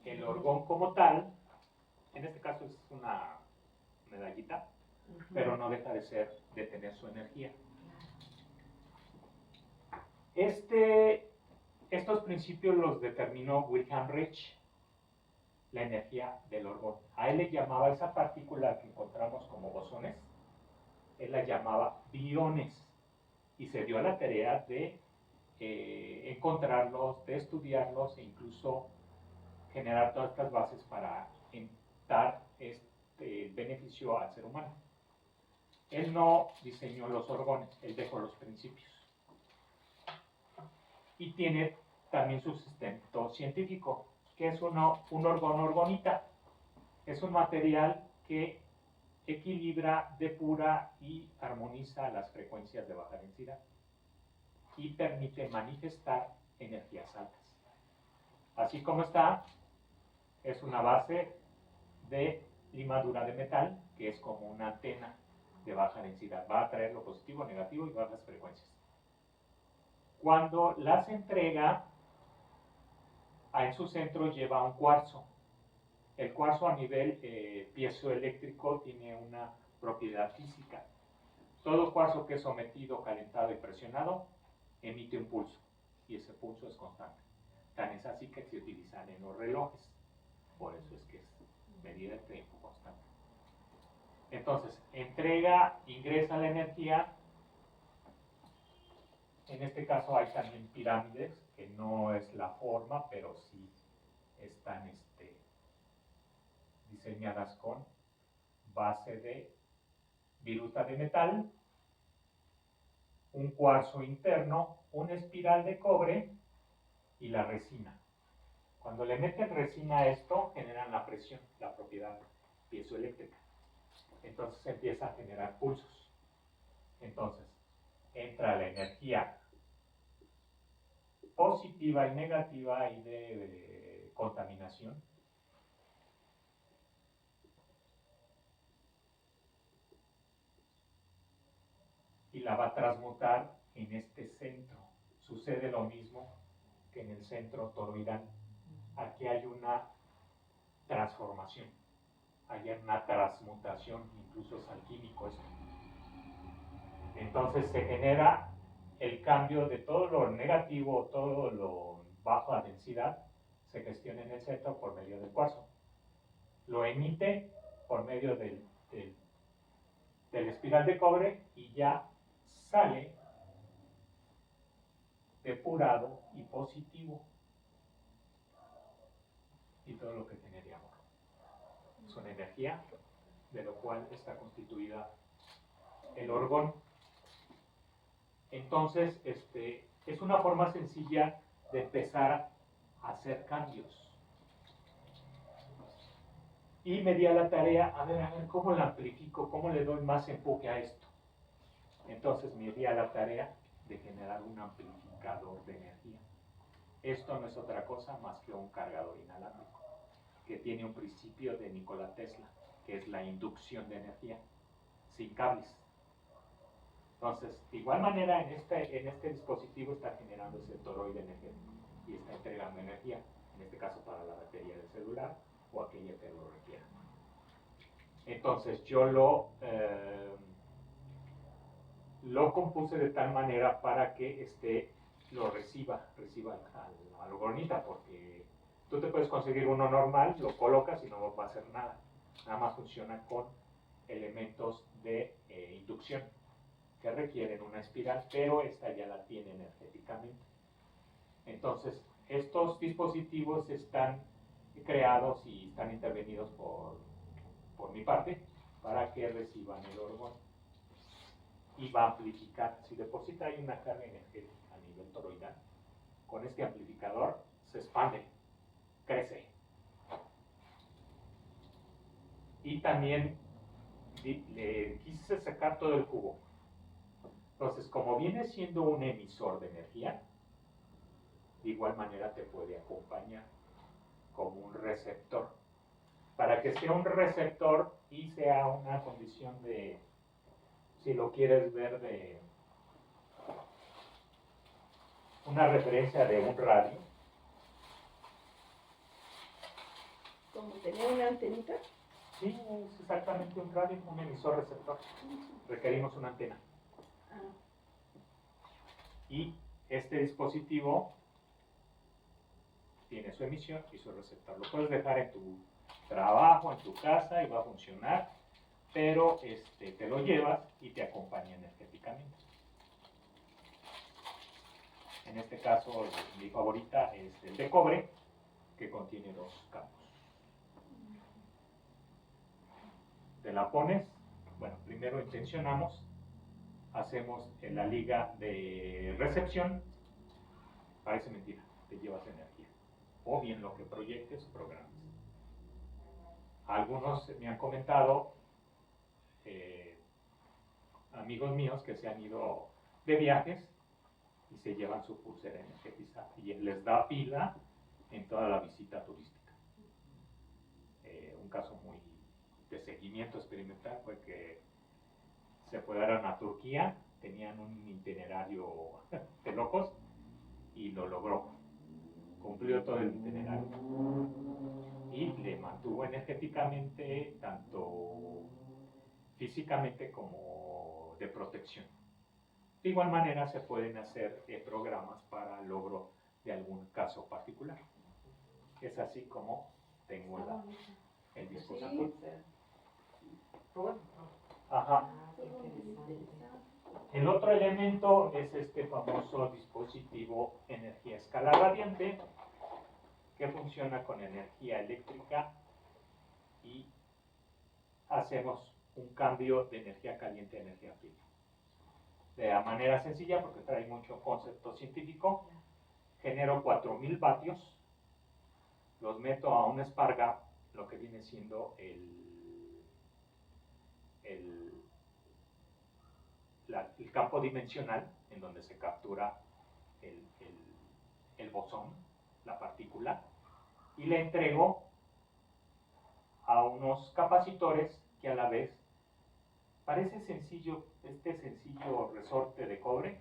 Speaker 3: El orgón como tal, en este caso es una medallita, pero no deja de tener su energía. Estos principios los determinó Wilhelm Reich, la energía del orgón. A él le llamaba esa partícula que encontramos como bosones, él la llamaba biones, y se dio a la tarea de encontrarlos, de estudiarlos e incluso generar todas estas bases para dar este beneficio al ser humano. Él no diseñó los orgones, él dejó los principios. Y tiene también su sustento científico, que es un orgonita. Es un material que equilibra, depura y armoniza las frecuencias de baja densidad y permite manifestar energías altas. Así como está, es una base de limadura de metal, que es como una antena de baja densidad. Va a traer lo positivo, negativo y bajas frecuencias. Cuando las entrega, en su centro lleva un cuarzo. El cuarzo a nivel piezoeléctrico tiene una propiedad física. Todo cuarzo que es sometido, calentado y presionado emite un pulso, y ese pulso es constante. Tan es así que se utilizan en los relojes. Por eso es que es medida de tiempo constante. Entonces, ingresa la energía. En este caso hay también pirámides, que no es la forma, pero sí están diseñadas con base de viruta de metal, un cuarzo interno, una espiral de cobre y la resina. Cuando le meten resina a esto, generan la presión, la propiedad piezoeléctrica. Entonces empieza a generar pulsos. Entonces, entra la energía positiva y negativa y de contaminación. Y la va a transmutar en este centro. Sucede lo mismo que en el centro toroidal. Aquí hay una transformación, hay una transmutación, incluso es alquímico esto. Entonces se genera el cambio de todo lo negativo, todo lo bajo a densidad, se gestiona en el centro por medio del cuarzo. Lo emite por medio del espiral de cobre y ya sale depurado y positivo. Y todo lo que genere amor. Es una energía de lo cual está constituida el orgón. Entonces, es una forma sencilla de empezar a hacer cambios. Y me di a la tarea, a ver, ¿cómo la amplifico? ¿Cómo le doy más enfoque a esto? Entonces me di a la tarea de generar un amplificador de energía. Esto no es otra cosa más que un cargador inalámbrico, que tiene un principio de Nikola Tesla, que es la inducción de energía, sin cables. Entonces, de igual manera, en este dispositivo está generando ese toroide energético y está entregando energía, en este caso para la batería del celular o aquella que lo requiera. Entonces, yo lo compuse de tal manera para que lo reciba al orgonita, porque tú te puedes conseguir uno normal, lo colocas y no va a hacer nada. Nada más funciona con elementos de inducción que requieren una espiral, pero esta ya la tiene energéticamente. Entonces, estos dispositivos están creados y están intervenidos por mi parte para que reciban el orgón. Y va a amplificar. Si de por sí hay una carga energética a nivel toroidal, con este amplificador se expande, crece. Y también le quise sacar todo el jugo. Entonces, como viene siendo un emisor de energía, de igual manera te puede acompañar como un receptor. Para que sea un receptor y sea una condición de, si lo quieres ver, de una referencia de un radio.
Speaker 1: Como tenía una antenita.
Speaker 3: Sí, es exactamente un radio, un emisor receptor. Requerimos una antena. Y este dispositivo tiene su emisión y su receptor. Lo puedes dejar en tu trabajo, en tu casa y va a funcionar, pero te lo llevas y te acompaña energéticamente. En este caso, mi favorita es el de cobre, que contiene 2 campos. Te la pones, bueno, primero intencionamos, hacemos en la liga de recepción, parece mentira, te llevas energía, o bien lo que proyectes, programas. Algunos me han comentado, amigos míos que se han ido de viajes y se llevan su pulsera energetizada y les da pila en toda la visita turística. Un caso muy de seguimiento experimental fue que se fueron a Turquía, tenían un itinerario de locos y lo logró, cumplió todo el itinerario y le mantuvo energéticamente, tanto físicamente como de protección. De igual manera se pueden hacer programas para logro de algún caso particular. Es así como tengo el dispositivo. Ajá. El otro elemento es este famoso dispositivo energía escala radiante, que funciona con energía eléctrica y hacemos un cambio de energía caliente a energía fría. De la manera sencilla, porque trae mucho concepto científico, genero 4000 vatios, los meto a una esparga, lo que viene siendo el campo dimensional, en donde se captura el bosón, la partícula, y le entrego a unos capacitores que a la vez parece sencillo. Este sencillo resorte de cobre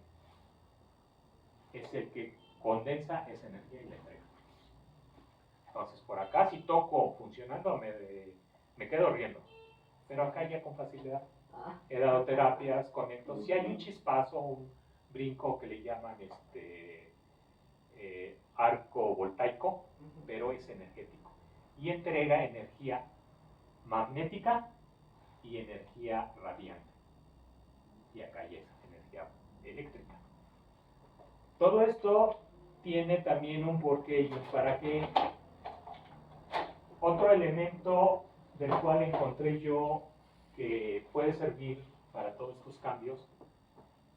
Speaker 3: es el que condensa esa energía y la entrega. Entonces por acá si toco funcionando me quedo riendo, pero acá ya con facilidad he dado terapias, conecto, si hay un chispazo, un brinco que le llaman arco voltaico, pero es energético y entrega energía magnética y energía radiante, y acá ya es energía eléctrica. Todo esto tiene también un porqué y un para qué. Otro elemento del cual encontré yo que puede servir para todos estos cambios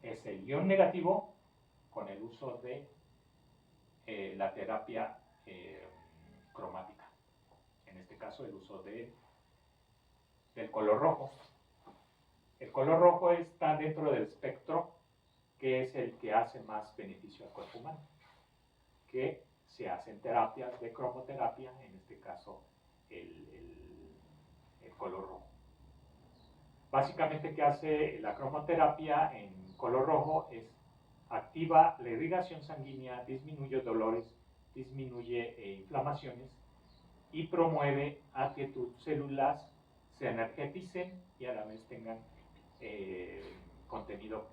Speaker 3: es el ion negativo, con el uso de la terapia cromática. En este caso el uso del color rojo. El color rojo está dentro del espectro, que es el que hace más beneficio al cuerpo humano, que se hacen terapias de cromoterapia, en este caso el color rojo. Básicamente, ¿qué hace la cromoterapia en color rojo? Es activa la irrigación sanguínea, disminuye dolores, disminuye inflamaciones y promueve a que tus células se energeticen y a la vez tengan contenido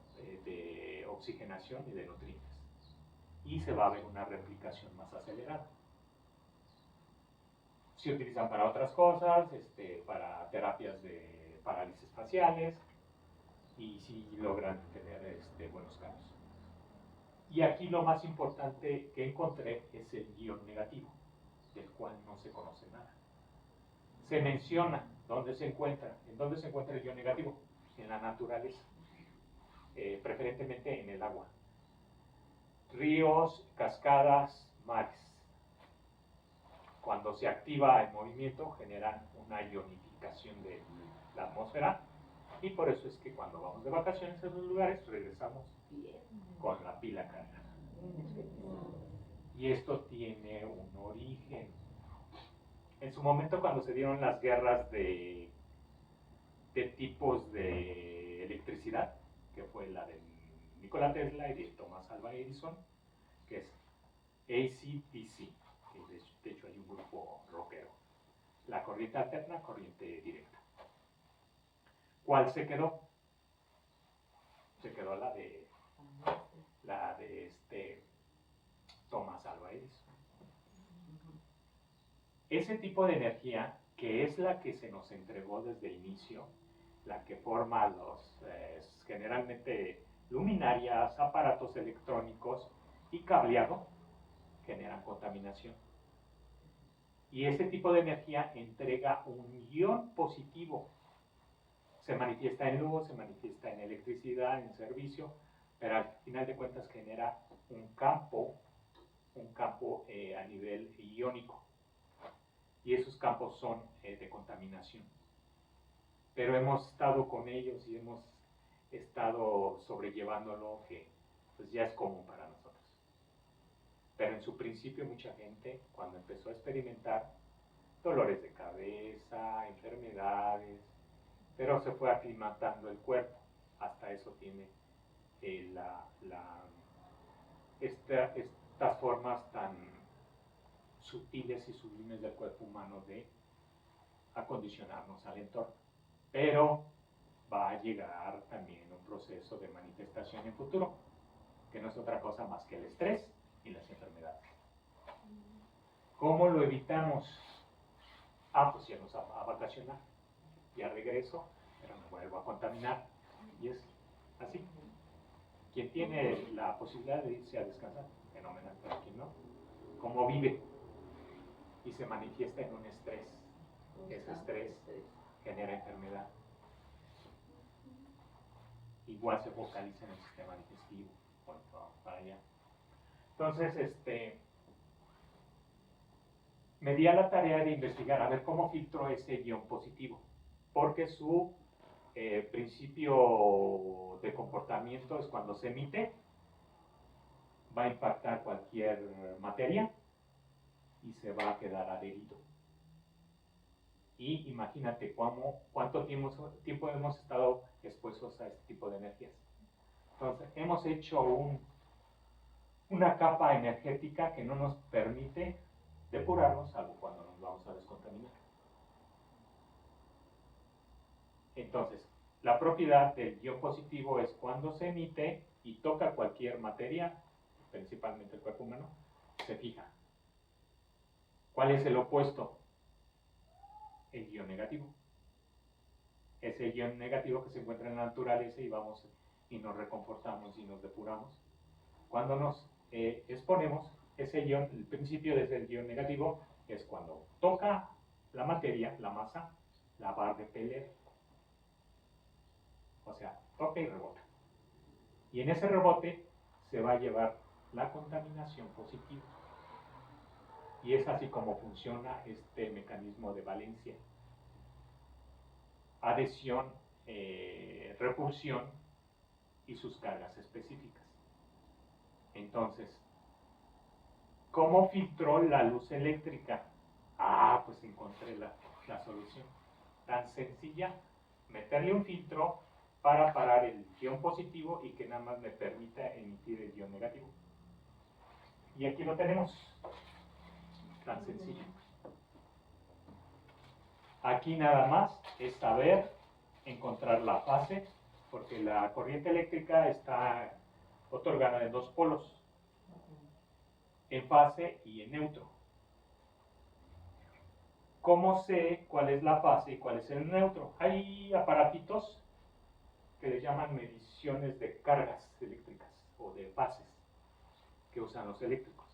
Speaker 3: de oxigenación y de nutrientes. Y se va a ver una replicación más acelerada. Se utilizan para otras cosas, para terapias de parálisis faciales, y sí logran tener buenos cambios. Y aquí lo más importante que encontré es el ion negativo, del cual no se conoce nada. Se menciona dónde se encuentra. ¿En dónde se encuentra el ion negativo? En la naturaleza, preferentemente en el agua. Ríos, cascadas, mares. Cuando se activa el movimiento generan una ionificación de la atmósfera, y por eso es que cuando vamos de vacaciones a esos lugares regresamos con la pila cargada. Y esto tiene un origen. En su momento, cuando se dieron las guerras de tipos de electricidad, que fue la de Nikola Tesla y de Thomas Alva Edison, que es AC/DC, que de hecho hay un grupo rockero. La corriente alterna, corriente directa. ¿Cuál se quedó? Se quedó la de Thomas Alva Edison. Ese tipo de energía, que es la que se nos entregó desde el inicio, la que forma generalmente luminarias, aparatos electrónicos y cableado, generan contaminación. Y ese tipo de energía entrega un ion positivo. Se manifiesta en luz, se manifiesta en electricidad, en servicio, pero al final de cuentas genera un campo a nivel iónico. Y esos campos son de contaminación. Pero hemos estado con ellos y hemos estado sobrellevándolo, que pues ya es común para nosotros. Pero en su principio mucha gente, cuando empezó a experimentar dolores de cabeza, enfermedades, pero se fue aclimatando el cuerpo. Hasta eso tiene estas formas tan sutiles y sublimes del cuerpo humano de acondicionarnos al entorno. Pero va a llegar también un proceso de manifestación en futuro, que no es otra cosa más que el estrés y las enfermedades. ¿Cómo lo evitamos? Pues irnos a vacacionar. Ya regreso, pero me vuelvo a contaminar. Y es así. Quien tiene la posibilidad de irse a descansar, fenomenal, para quien no, ¿cómo vive? Y se manifiesta en un estrés. Ese estrés genera enfermedad. Igual se focaliza en el sistema digestivo. Bueno, vamos para allá. Entonces, me di a la tarea de investigar a ver cómo filtró ese ion positivo, porque su principio de comportamiento es cuando se emite, va a impactar cualquier materia y se va a quedar adherido. Y imagínate cuánto tiempo hemos estado expuestos a este tipo de energías. Entonces, hemos hecho una capa energética que no nos permite depurarnos, salvo cuando nos vamos a descontaminar. Entonces, la propiedad del ion positivo es cuando se emite y toca cualquier materia, principalmente el cuerpo humano, se fija. ¿Cuál es el opuesto? El ion negativo. Ese ion negativo que se encuentra en la naturaleza y vamos y nos reconfortamos y nos depuramos. Cuando nos exponemos, ese ion, el principio de ese ion negativo es cuando toca la materia, la masa, la va a repeler. O sea, toca y rebota. Y en ese rebote se va a llevar la contaminación positiva. Y es así como funciona este mecanismo de valencia. Adhesión, repulsión y sus cargas específicas. Entonces, ¿cómo filtró la luz eléctrica? Pues encontré la solución. Tan sencilla, meterle un filtro para parar el ion positivo y que nada más me permita emitir el ion negativo. Y aquí lo tenemos. Tan sencillo. Aquí nada más es saber encontrar la fase, porque la corriente eléctrica está otorgada en dos polos, en fase y en neutro. ¿Cómo sé cuál es la fase y cuál es el neutro? Hay aparatitos que le llaman mediciones de cargas eléctricas o de fases que usan los eléctricos.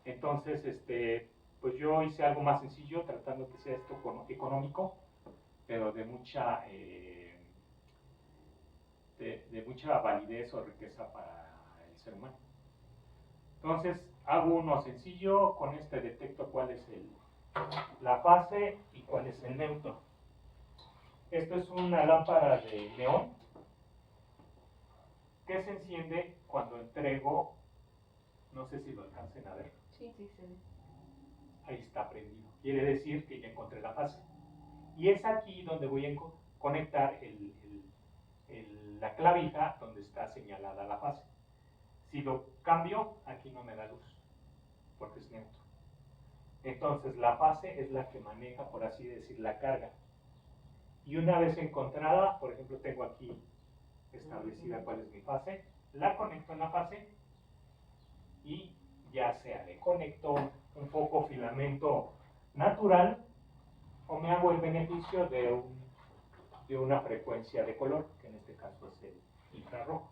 Speaker 3: Entonces, pues yo hice algo más sencillo, tratando que sea esto económico, pero de mucha validez o riqueza para el ser humano. Entonces, hago uno sencillo, con detecto cuál es la fase y cuál es el neutro. Esto es una lámpara de neón que se enciende cuando entrego, no sé si lo alcancen a ver.
Speaker 1: Sí, sí, sí.
Speaker 3: Ahí está prendido. quiere decir que ya encontré la fase. Y es aquí donde voy a conectar la clavija donde está señalada la fase. Si lo cambio, aquí no me da luz, porque es neutro. Entonces la fase es la que maneja, por así decir, la carga. Y una vez encontrada, por ejemplo, tengo aquí establecida cuál es mi fase, la conecto en la fase y ya sea le conecto un poco filamento natural o me hago el beneficio de una frecuencia de color, que en este caso es el infrarrojo.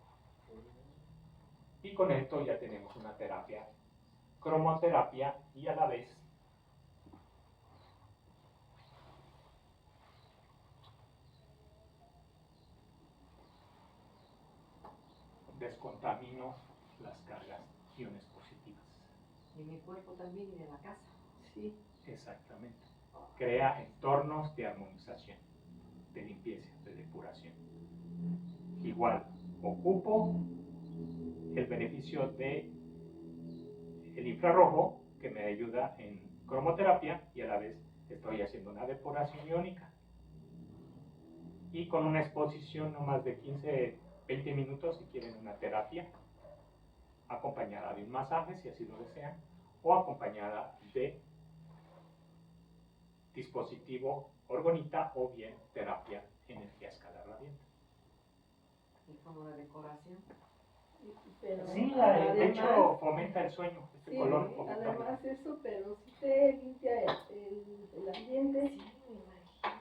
Speaker 3: Y con esto ya tenemos una terapia, cromoterapia, y a la vez descontamino las cargas iones positivas.
Speaker 2: Y mi cuerpo también y de la casa.
Speaker 1: Sí.
Speaker 3: Exactamente. Crea entornos de armonización, de limpieza, de depuración. Igual, ocupo el beneficio de el infrarrojo, que me ayuda en cromoterapia, y a la vez estoy haciendo una depuración iónica. Y con una exposición no más de 15-20 minutos, si quieren una terapia, acompañada de un masaje, si así lo desean, o acompañada de dispositivo orgonita o bien terapia energía escalar radiante.
Speaker 2: Y como de decoración.
Speaker 1: Pero
Speaker 3: Sí, de
Speaker 1: además,
Speaker 3: hecho fomenta el sueño, este
Speaker 1: sí,
Speaker 3: color fomenta.
Speaker 1: además eso, pero sí te limpia el ambiente.
Speaker 2: Sí, me imagino.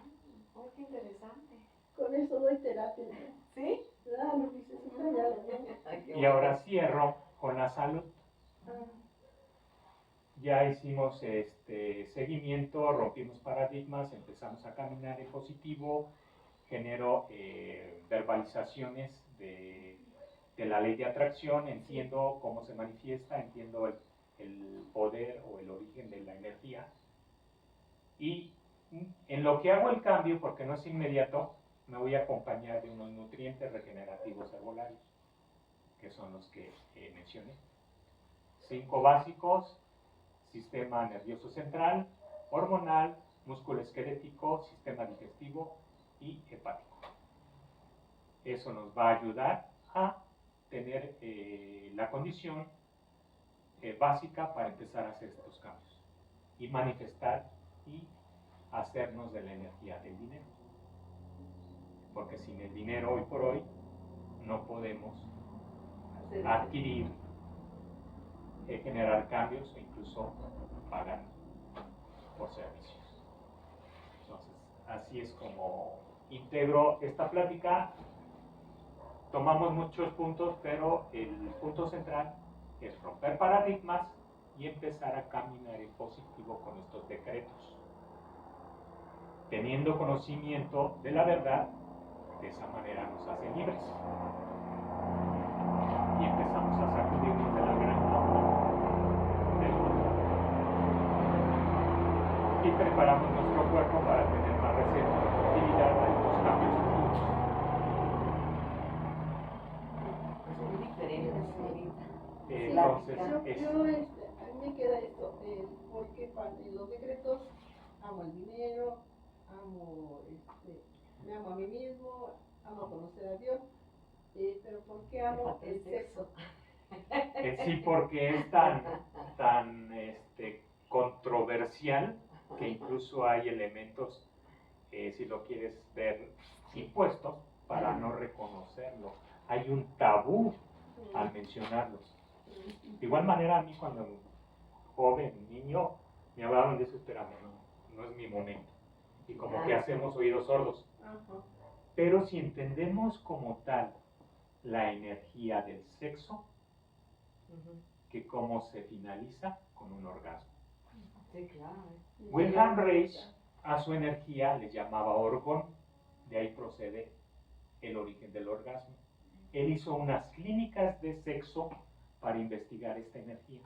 Speaker 2: Oh, qué interesante.
Speaker 1: Con eso doy terapia, ¿no?
Speaker 2: ¿Sí?
Speaker 1: Ah, lo necesito ya lo tengo.
Speaker 2: Ay, qué
Speaker 3: Y ahora
Speaker 2: bueno.
Speaker 3: cierro con la salud.
Speaker 1: Ah,
Speaker 3: Ya hicimos seguimiento, rompimos paradigmas, empezamos a caminar en positivo, genero verbalizaciones de la ley de atracción, entiendo cómo se manifiesta, entiendo el poder o el origen de la energía. Y en lo que hago el cambio, porque no es inmediato, me voy a acompañar de unos nutrientes regenerativos herbolarios, que son los que mencioné. 5 básicos: sistema nervioso central, hormonal, músculo esquelético, sistema digestivo y hepático. Eso nos va a ayudar a tener la condición básica para empezar a hacer estos cambios y manifestar y hacernos de la energía del dinero. Porque sin el dinero hoy por hoy no podemos adquirir, generar cambios e incluso pagar por servicios. Entonces, así es como integro esta plática. Tomamos muchos puntos, pero el punto central es romper paradigmas y empezar a caminar en positivo con estos decretos. Teniendo conocimiento de la verdad, de esa manera nos hace libres. Y empezamos a sacudirnos de la gran del mundo. Y preparamos nuestro cuerpo para tener más receptividad a estos cambios futuros.
Speaker 2: Es muy diferente, señorita.
Speaker 3: Entonces,
Speaker 1: a mí me queda esto, porque en los decretos amo el dinero, me amo a mí mismo, amo conocer a Dios, pero ¿por qué amo el sexo?
Speaker 3: Sí, porque es tan controversial que incluso hay elementos, si lo quieres ver, impuestos para no reconocerlo. Hay un tabú al mencionarlos. De igual manera, a mí cuando joven, niño, me hablaban de eso, espérame, no es mi momento. Y como que hacemos oídos sordos. Pero si entendemos como tal la energía del sexo, que cómo se finaliza con un orgasmo.
Speaker 2: Sí, claro.
Speaker 3: Wilhelm Reich a su energía le llamaba orgón, de ahí procede el origen del orgasmo. Él hizo unas clínicas de sexo para investigar esta energía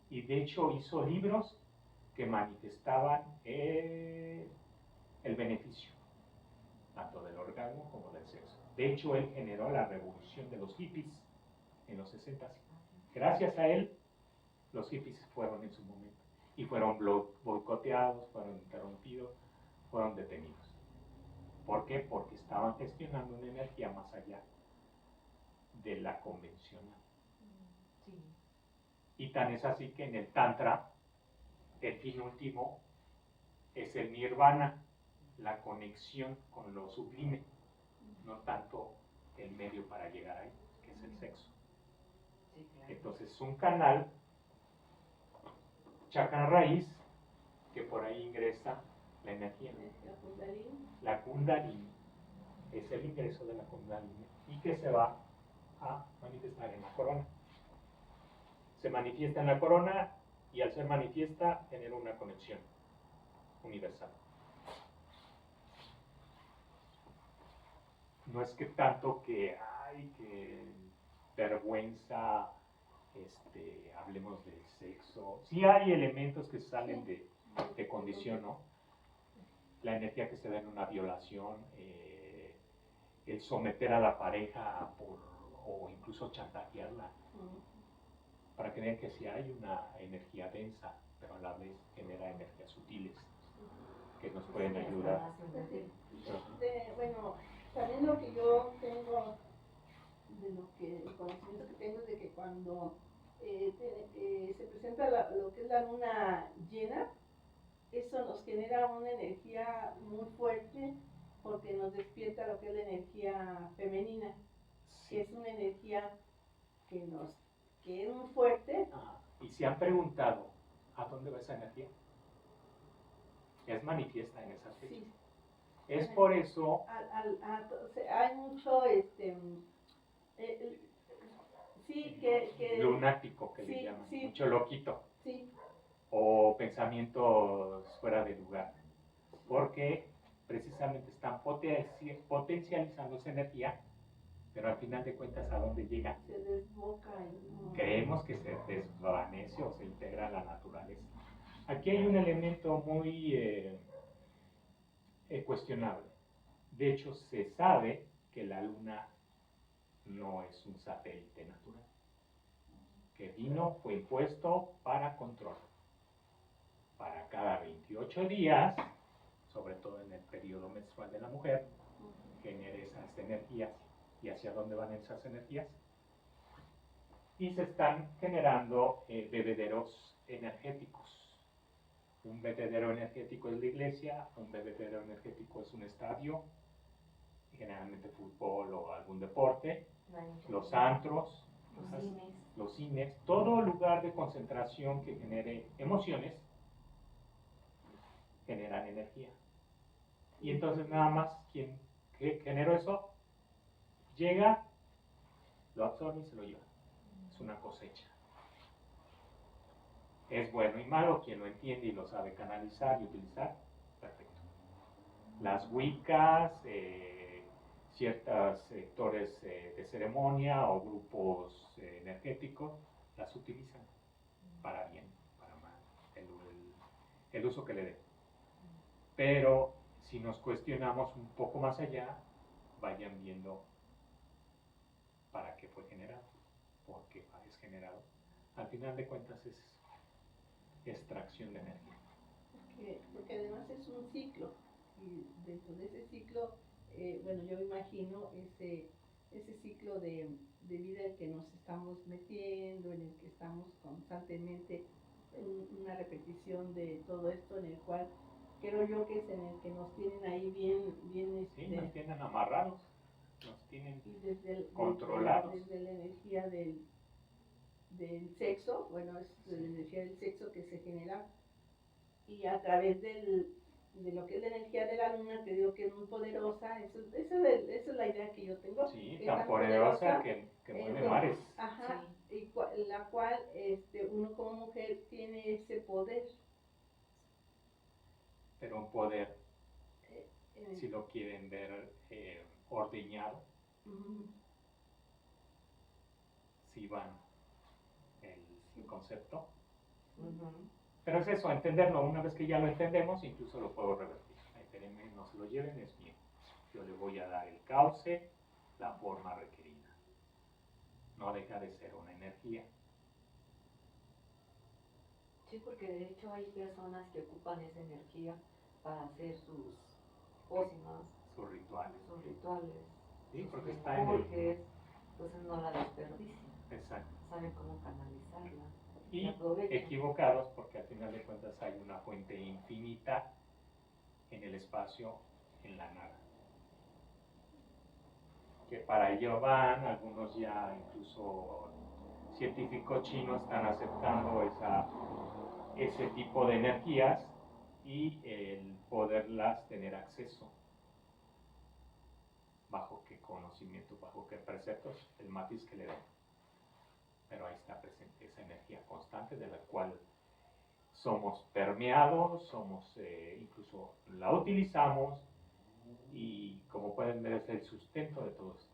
Speaker 3: y de hecho hizo libros que manifestaban el beneficio tanto del orgasmo como del sexo. De hecho, él generó la revolución de los hippies en los 60s. Gracias a él, los hippies fueron en su momento. y fueron boicoteados, fueron interrumpidos, fueron detenidos. ¿Por qué? Porque estaban gestionando una energía más allá de la convencional.
Speaker 2: Sí.
Speaker 3: Y tan es así que en el Tantra, el fin último es el nirvana, la conexión con lo sublime, no tanto el medio para llegar ahí, que es el sexo.
Speaker 2: Sí, claro.
Speaker 3: Entonces es un canal, chakra raíz, que por ahí ingresa la energía.
Speaker 1: La Kundalini.
Speaker 3: La Kundalini es el ingreso de la Kundalini y que se va a manifestar en la corona. Se manifiesta en la corona y al ser manifiesta genera una conexión universal. No es que tanto que hay que vergüenza, hablemos del sexo. Sí hay elementos que salen de condición, ¿no? La energía que se da en una violación, el someter a la pareja o incluso chantajearla, para creer que sí hay una energía densa, pero a la vez genera energías sutiles que nos pueden ayudar.
Speaker 1: Bueno, también lo que yo tengo, el conocimiento que tengo es de que cuando se presenta lo que es la luna llena, eso nos genera una energía muy fuerte porque nos despierta lo que es la energía femenina, que es una energía que es muy fuerte.
Speaker 3: Y se han preguntado, ¿a dónde va esa energía? Es manifiesta en esas fechas.
Speaker 1: Sí.
Speaker 3: Es por eso...
Speaker 1: hay mucho, sí, que
Speaker 3: lunático, que
Speaker 1: sí,
Speaker 3: le llaman,
Speaker 1: sí.
Speaker 3: mucho loquito.
Speaker 1: Sí.
Speaker 3: O pensamientos fuera de lugar. Porque precisamente están potencializando esa energía, pero al final de cuentas, ¿a dónde llega?
Speaker 1: Se desboca.
Speaker 3: Creemos que se desvanece o se integra a la naturaleza. Aquí hay un elemento muy cuestionable. De hecho, se sabe que la luna no es un satélite natural, que fue impuesto para control. Para cada 28 días, sobre todo en el periodo menstrual de la mujer, genera esas energías. ¿Y hacia dónde van esas energías? Y se están generando bebederos energéticos. Un bebedero energético es la iglesia, un bebedero energético es un estadio, generalmente fútbol o algún deporte, los antros, los cines, todo lugar de concentración que genere emociones, generan energía. Y entonces nada más quien generó eso, llega, lo absorbe y se lo lleva. Es una cosecha. Es bueno y malo, quien lo entiende y lo sabe canalizar y utilizar, perfecto. Las wiccas, ciertos sectores de ceremonia o grupos energéticos las utilizan para bien, para mal, el uso que le den. Pero si nos cuestionamos un poco más allá, vayan viendo para qué fue generado, por qué es generado. Al final de cuentas es extracción de energía.
Speaker 1: Porque además es un ciclo, y dentro de ese ciclo, bueno, yo imagino ese ciclo de vida en que nos estamos metiendo, en el que estamos constantemente en una repetición de todo esto, en el cual creo yo que es en el que nos tienen ahí bien
Speaker 3: sí, nos tienen amarrados, nos tienen controlados.
Speaker 1: Desde la energía del sexo, bueno, es la energía del sexo que se genera, y a través de lo que es la energía de la luna, te digo que es muy poderosa, esa es la idea que yo tengo.
Speaker 3: Sí, tan poderosa que mueve mares.
Speaker 1: Ajá, sí. Y la cual uno como mujer tiene ese poder.
Speaker 3: Pero un poder, si lo quieren ver ordeñado, si van el concepto. Pero es eso, entenderlo. Una vez que ya lo entendemos, incluso lo puedo revertir. Espérenme, no se lo lleven, es mío. Yo le voy a dar el cauce, la forma requerida. No deja de ser una energía.
Speaker 2: Sí, porque de hecho hay personas que ocupan esa energía para hacer sus pócimas,
Speaker 3: sus rituales.
Speaker 2: sus rituales,
Speaker 3: Sí,
Speaker 2: sus
Speaker 3: porque está en el...
Speaker 2: menjurjes, entonces no la desperdician,
Speaker 3: Exacto.
Speaker 2: saben cómo canalizarla
Speaker 3: Y
Speaker 2: aprovechan.
Speaker 3: equivocados porque al final de cuentas hay una fuente infinita en el espacio, en la nada. Que para ello van, algunos ya incluso científicos chinos están aceptando ese tipo de energías y el poderlas tener acceso. ¿Bajo qué conocimiento, bajo qué preceptos? El matiz que le den. Pero ahí está presente esa energía constante de la cual somos permeados, incluso la utilizamos y como pueden ver es el sustento de todo esto.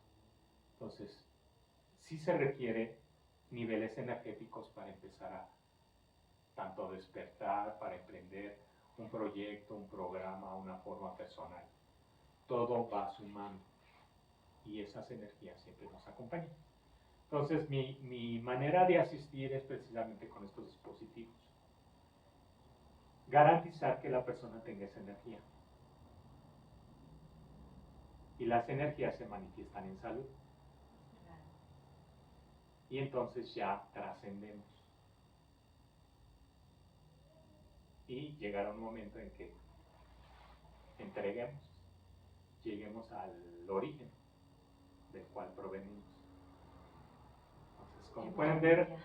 Speaker 3: Entonces, sí se requiere niveles energéticos para empezar a tanto despertar, para emprender un proyecto, un programa, una forma personal. Todo va sumando y esas energías siempre nos acompañan. Entonces, mi manera de asistir es precisamente con estos dispositivos. Garantizar que la persona tenga esa energía. Y las energías se manifiestan en salud. Y entonces ya trascendemos. Y llegará un momento en que entreguemos, lleguemos al origen del cual provenimos. Entonces, como pueden ver,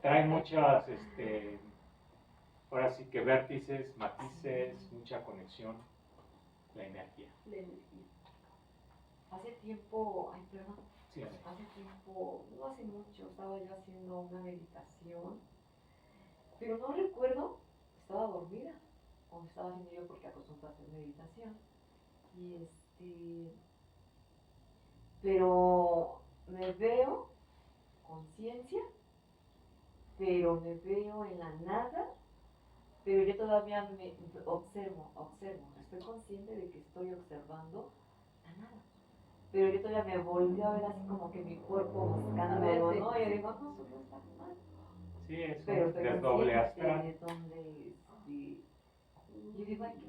Speaker 3: trae muchas, ahora sí que vértices, matices, mucha conexión, la energía.
Speaker 1: La energía.
Speaker 2: Hace tiempo, ay, perdón,
Speaker 3: Sí,
Speaker 2: hace tiempo, no hace mucho, estaba yo haciendo una meditación, pero no recuerdo, estaba dormida, o estaba haciendo yo porque acostumbro a hacer meditación, y pero me veo conciencia, pero me veo en la nada, pero yo todavía me observo, estoy consciente de que estoy observando la nada. Pero yo todavía me volví a ver así como que mi cuerpo buscándolo, ¿no? Y yo digo, no, eso no está mal.
Speaker 3: sí, es
Speaker 2: Pero
Speaker 3: un
Speaker 2: estoy
Speaker 3: desdoble
Speaker 2: consciente
Speaker 3: astral.
Speaker 2: de dónde, y yo digo, ay,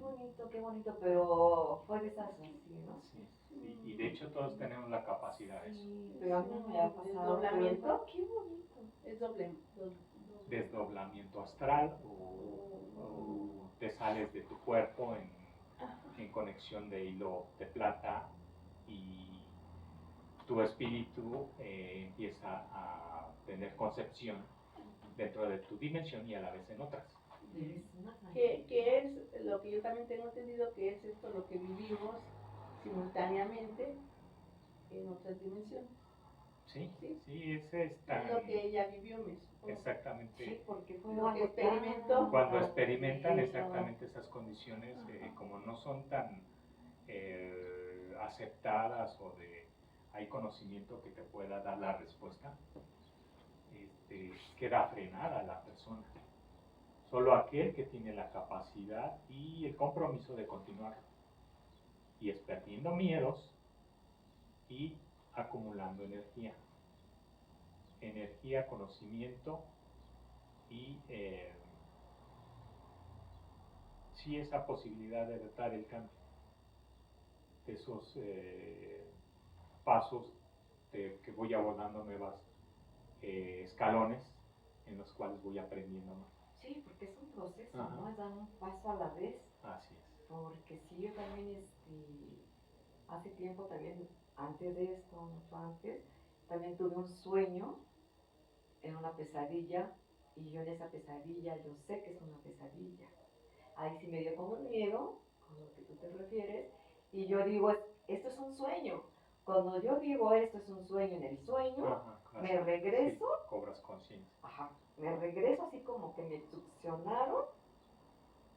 Speaker 2: qué bonito, pero fue desasosiego, ¿no?
Speaker 3: Sí, sí, y de hecho todos tenemos la capacidad de eso.
Speaker 2: Sí, pero a mí no me ha pasado.
Speaker 1: Desdoblamiento.
Speaker 2: Qué bonito.
Speaker 1: Es doble.
Speaker 3: Desdoblamiento astral o te sales de tu cuerpo en conexión de hilo de plata y tu espíritu empieza a tener concepción dentro de tu dimensión y a la vez en otras.
Speaker 1: Que es lo que yo también tengo entendido que es esto lo que vivimos simultáneamente en otras dimensiones.
Speaker 3: Sí,
Speaker 1: Sí.
Speaker 3: sí, ese es tan...
Speaker 1: Es lo que ella vivió, me supongo.
Speaker 3: Exactamente.
Speaker 2: Sí, porque fue
Speaker 1: lo que experimentó.
Speaker 3: Cuando experimentan exactamente esas condiciones, como no son tan aceptadas o hay conocimiento que te pueda dar la respuesta, queda frenada la persona. Solo aquel que tiene la capacidad y el compromiso de continuar. Y es perdiendo miedos y acumulando energía. Energía, conocimiento y sí esa posibilidad de dar el cambio. Esos pasos que voy abordando nuevas escalones en los cuales voy aprendiendo más.
Speaker 2: Sí, porque es un proceso,
Speaker 3: Ajá.
Speaker 2: ¿no? Es dar un paso a la vez.
Speaker 3: Así es.
Speaker 2: Porque sí, yo también, hace tiempo también, antes de esto, mucho antes, también tuve un sueño en una pesadilla, y yo en esa pesadilla, yo sé que es una pesadilla. Ahí sí me dio como un miedo, con lo que tú te refieres, y yo digo, esto es un sueño. Cuando yo digo esto es un sueño en el sueño,
Speaker 3: Ajá, claro.
Speaker 2: me regreso,
Speaker 3: sí, cobras conciencia.
Speaker 2: ajá, me regreso así como que me succionaron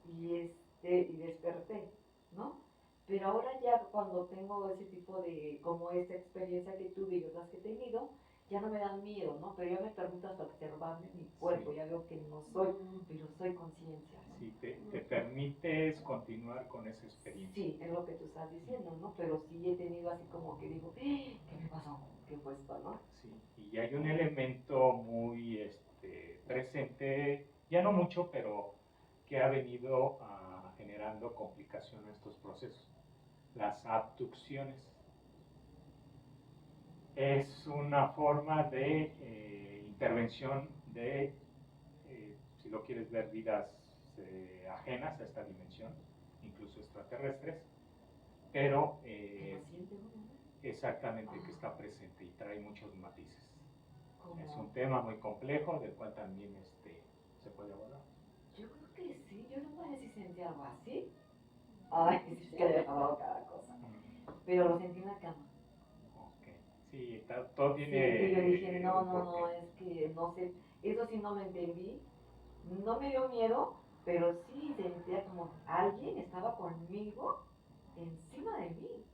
Speaker 2: y desperté, ¿no? Pero ahora ya cuando tengo ese tipo de, como esta experiencia que tuve y otras que he tenido, ya no me dan miedo, ¿no? Pero yo me permito hasta observarme mi cuerpo,
Speaker 3: Sí.
Speaker 2: ya veo que no soy, pero soy conciencia, ¿no?
Speaker 3: Sí, te permites continuar con esa experiencia.
Speaker 2: Sí, es lo que tú estás diciendo, ¿no? Pero sí he tenido así como que digo, ¿qué me pasó? ¿Qué fue esto, no?
Speaker 3: Sí, y hay un elemento muy presente ya no mucho, pero que ha venido generando complicación en estos procesos. Las abducciones. Es una forma de intervención de, si lo quieres ver, vidas ajenas a esta dimensión, incluso extraterrestres, pero exactamente que está presente y trae muchos matices. Es un tema muy complejo del cual también se puede abordar.
Speaker 2: Yo creo que sí, yo no sé si sentí algo así. Ay, es que le he pasado cada cosa. Pero lo sentí en la cama.
Speaker 3: Ok, sí, todo tiene.
Speaker 2: Sí, y yo dije, no, es que no sé, eso sí no lo entendí. No me dio miedo, pero sí sentía como alguien estaba conmigo encima de mí.
Speaker 3: Sí,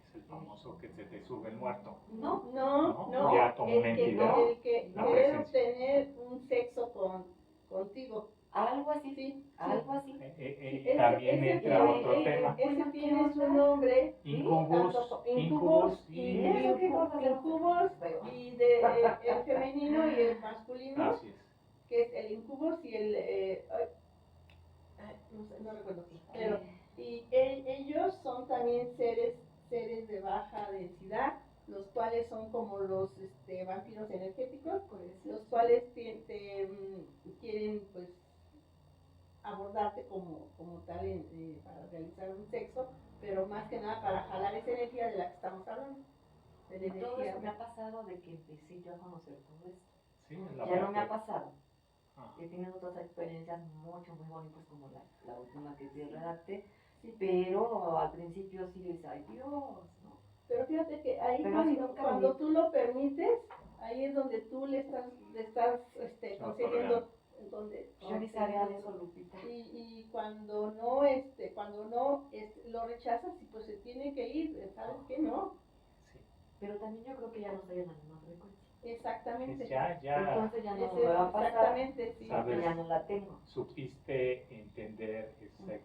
Speaker 3: es el famoso que se te sube el muerto.
Speaker 1: No,
Speaker 3: ya como una entidad.
Speaker 1: el que
Speaker 3: la
Speaker 1: quiere
Speaker 3: presencia.
Speaker 1: obtener un sexo contigo.
Speaker 2: Algo así,
Speaker 1: Sí,
Speaker 2: algo así.
Speaker 3: También entra otro tema.
Speaker 1: Ese tiene su nombre.
Speaker 3: Incubus,
Speaker 1: Incubus
Speaker 3: y
Speaker 1: incubus y el femenino y el masculino,
Speaker 3: así es.
Speaker 1: que es el incubus y el no sé, no recuerdo, pero y ellos son también seres de baja densidad, los cuales son como los vampiros energéticos, los cuales quieren pues abordarte como tal para realizar un sexo, pero más que nada para jalar esa energía de la que estamos hablando. De la
Speaker 2: Y todo
Speaker 1: energía.
Speaker 2: eso me ha pasado de que empecé yo a conocer todo esto.
Speaker 3: Sí,
Speaker 2: Ya no me ha pasado.
Speaker 3: Ah.
Speaker 2: He tenido otras experiencias muy bonitas como la última que te redacté, sí, pero al principio sí dices, ay Dios, ¿no?
Speaker 1: Pero fíjate que ahí
Speaker 2: pero
Speaker 1: cuando tú lo permites, ahí es donde tú le estás concediendo.
Speaker 2: Yo ni sabía de eso, Lupita.
Speaker 1: Y cuando no, lo rechazas y pues se tiene que ir, ¿sabes qué? No.
Speaker 3: Sí.
Speaker 2: Pero también yo creo que ya no estoy en la misma frecuencia.
Speaker 1: Exactamente.
Speaker 3: Ya.
Speaker 2: Entonces ya no me va a pasar.
Speaker 1: Exactamente, sí.
Speaker 3: ¿Sabes?
Speaker 2: Ya no la tengo.
Speaker 3: Supiste entender ese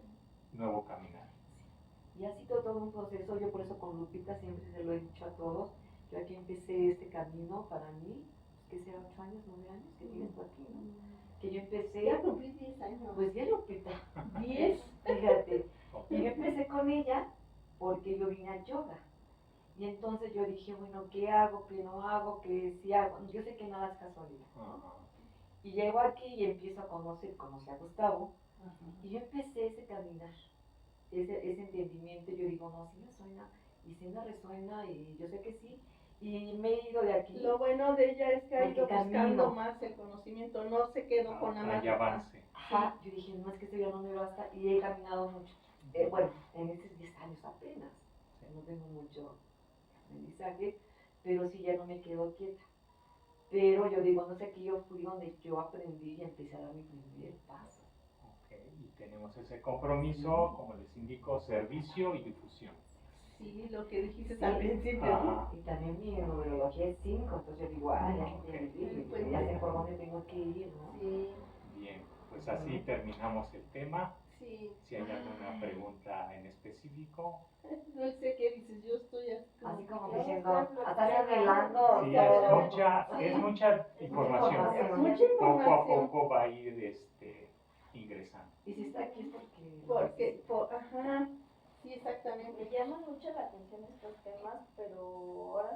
Speaker 3: nuevo caminar.
Speaker 2: Y ha sido todo un proceso, yo por eso con Lupita siempre se lo he dicho a todos, yo aquí empecé este camino para mí, que será 8 años, 9 años que tienes tú aquí, ¿no? Que yo empecé...
Speaker 1: Ya cumplí 10 años.
Speaker 2: Pues ya Lupita.
Speaker 1: 10.
Speaker 2: Fíjate. Y yo empecé con ella porque yo vine a yoga. Y entonces yo dije, bueno, ¿qué hago? ¿Qué no hago? ¿Qué sí hago? Yo sé que nada es casualidad, ¿no? Y llego aquí y empiezo a conocer a Gustavo. Y yo empecé ese caminar, ese entendimiento. Yo digo, no, sí me suena, y sí me resuena, y yo sé que sí. Y me he ido de aquí.
Speaker 1: Lo bueno de ella es que ha ido buscando
Speaker 2: camino.
Speaker 1: más el conocimiento, no se quedó con la más.
Speaker 3: avance.
Speaker 2: Ajá, yo dije, no, es que esto ya no me basta, y he caminado mucho. Bueno, en estos 10 años apenas, no tengo mucho aprendizaje, pero sí ya no me quedo quieta. Pero yo digo, no sé, aquí yo fui donde yo aprendí y empecé a dar mi primer paso.
Speaker 3: Ok, y tenemos ese compromiso, como les indico, servicio y difusión.
Speaker 1: Sí, lo que dijiste al principio, ¿no?
Speaker 2: Y también mi numerología es 5, entonces yo digo, ya entendí,
Speaker 1: Pues
Speaker 2: ya sé por dónde tengo que ir, ¿no?
Speaker 1: Sí.
Speaker 3: Bien, pues así terminamos el tema.
Speaker 1: Sí.
Speaker 3: Si hay alguna pregunta en específico.
Speaker 1: No sé qué dices, yo estoy
Speaker 2: así como diciendo, estás revelando.
Speaker 3: Sí, es mucha información.
Speaker 1: Es mucha información.
Speaker 3: Poco a poco va a ir ingresando.
Speaker 2: Y si está aquí es porque...
Speaker 1: Ajá, sí, exactamente.
Speaker 4: Me llaman mucho la atención estos temas, pero ahora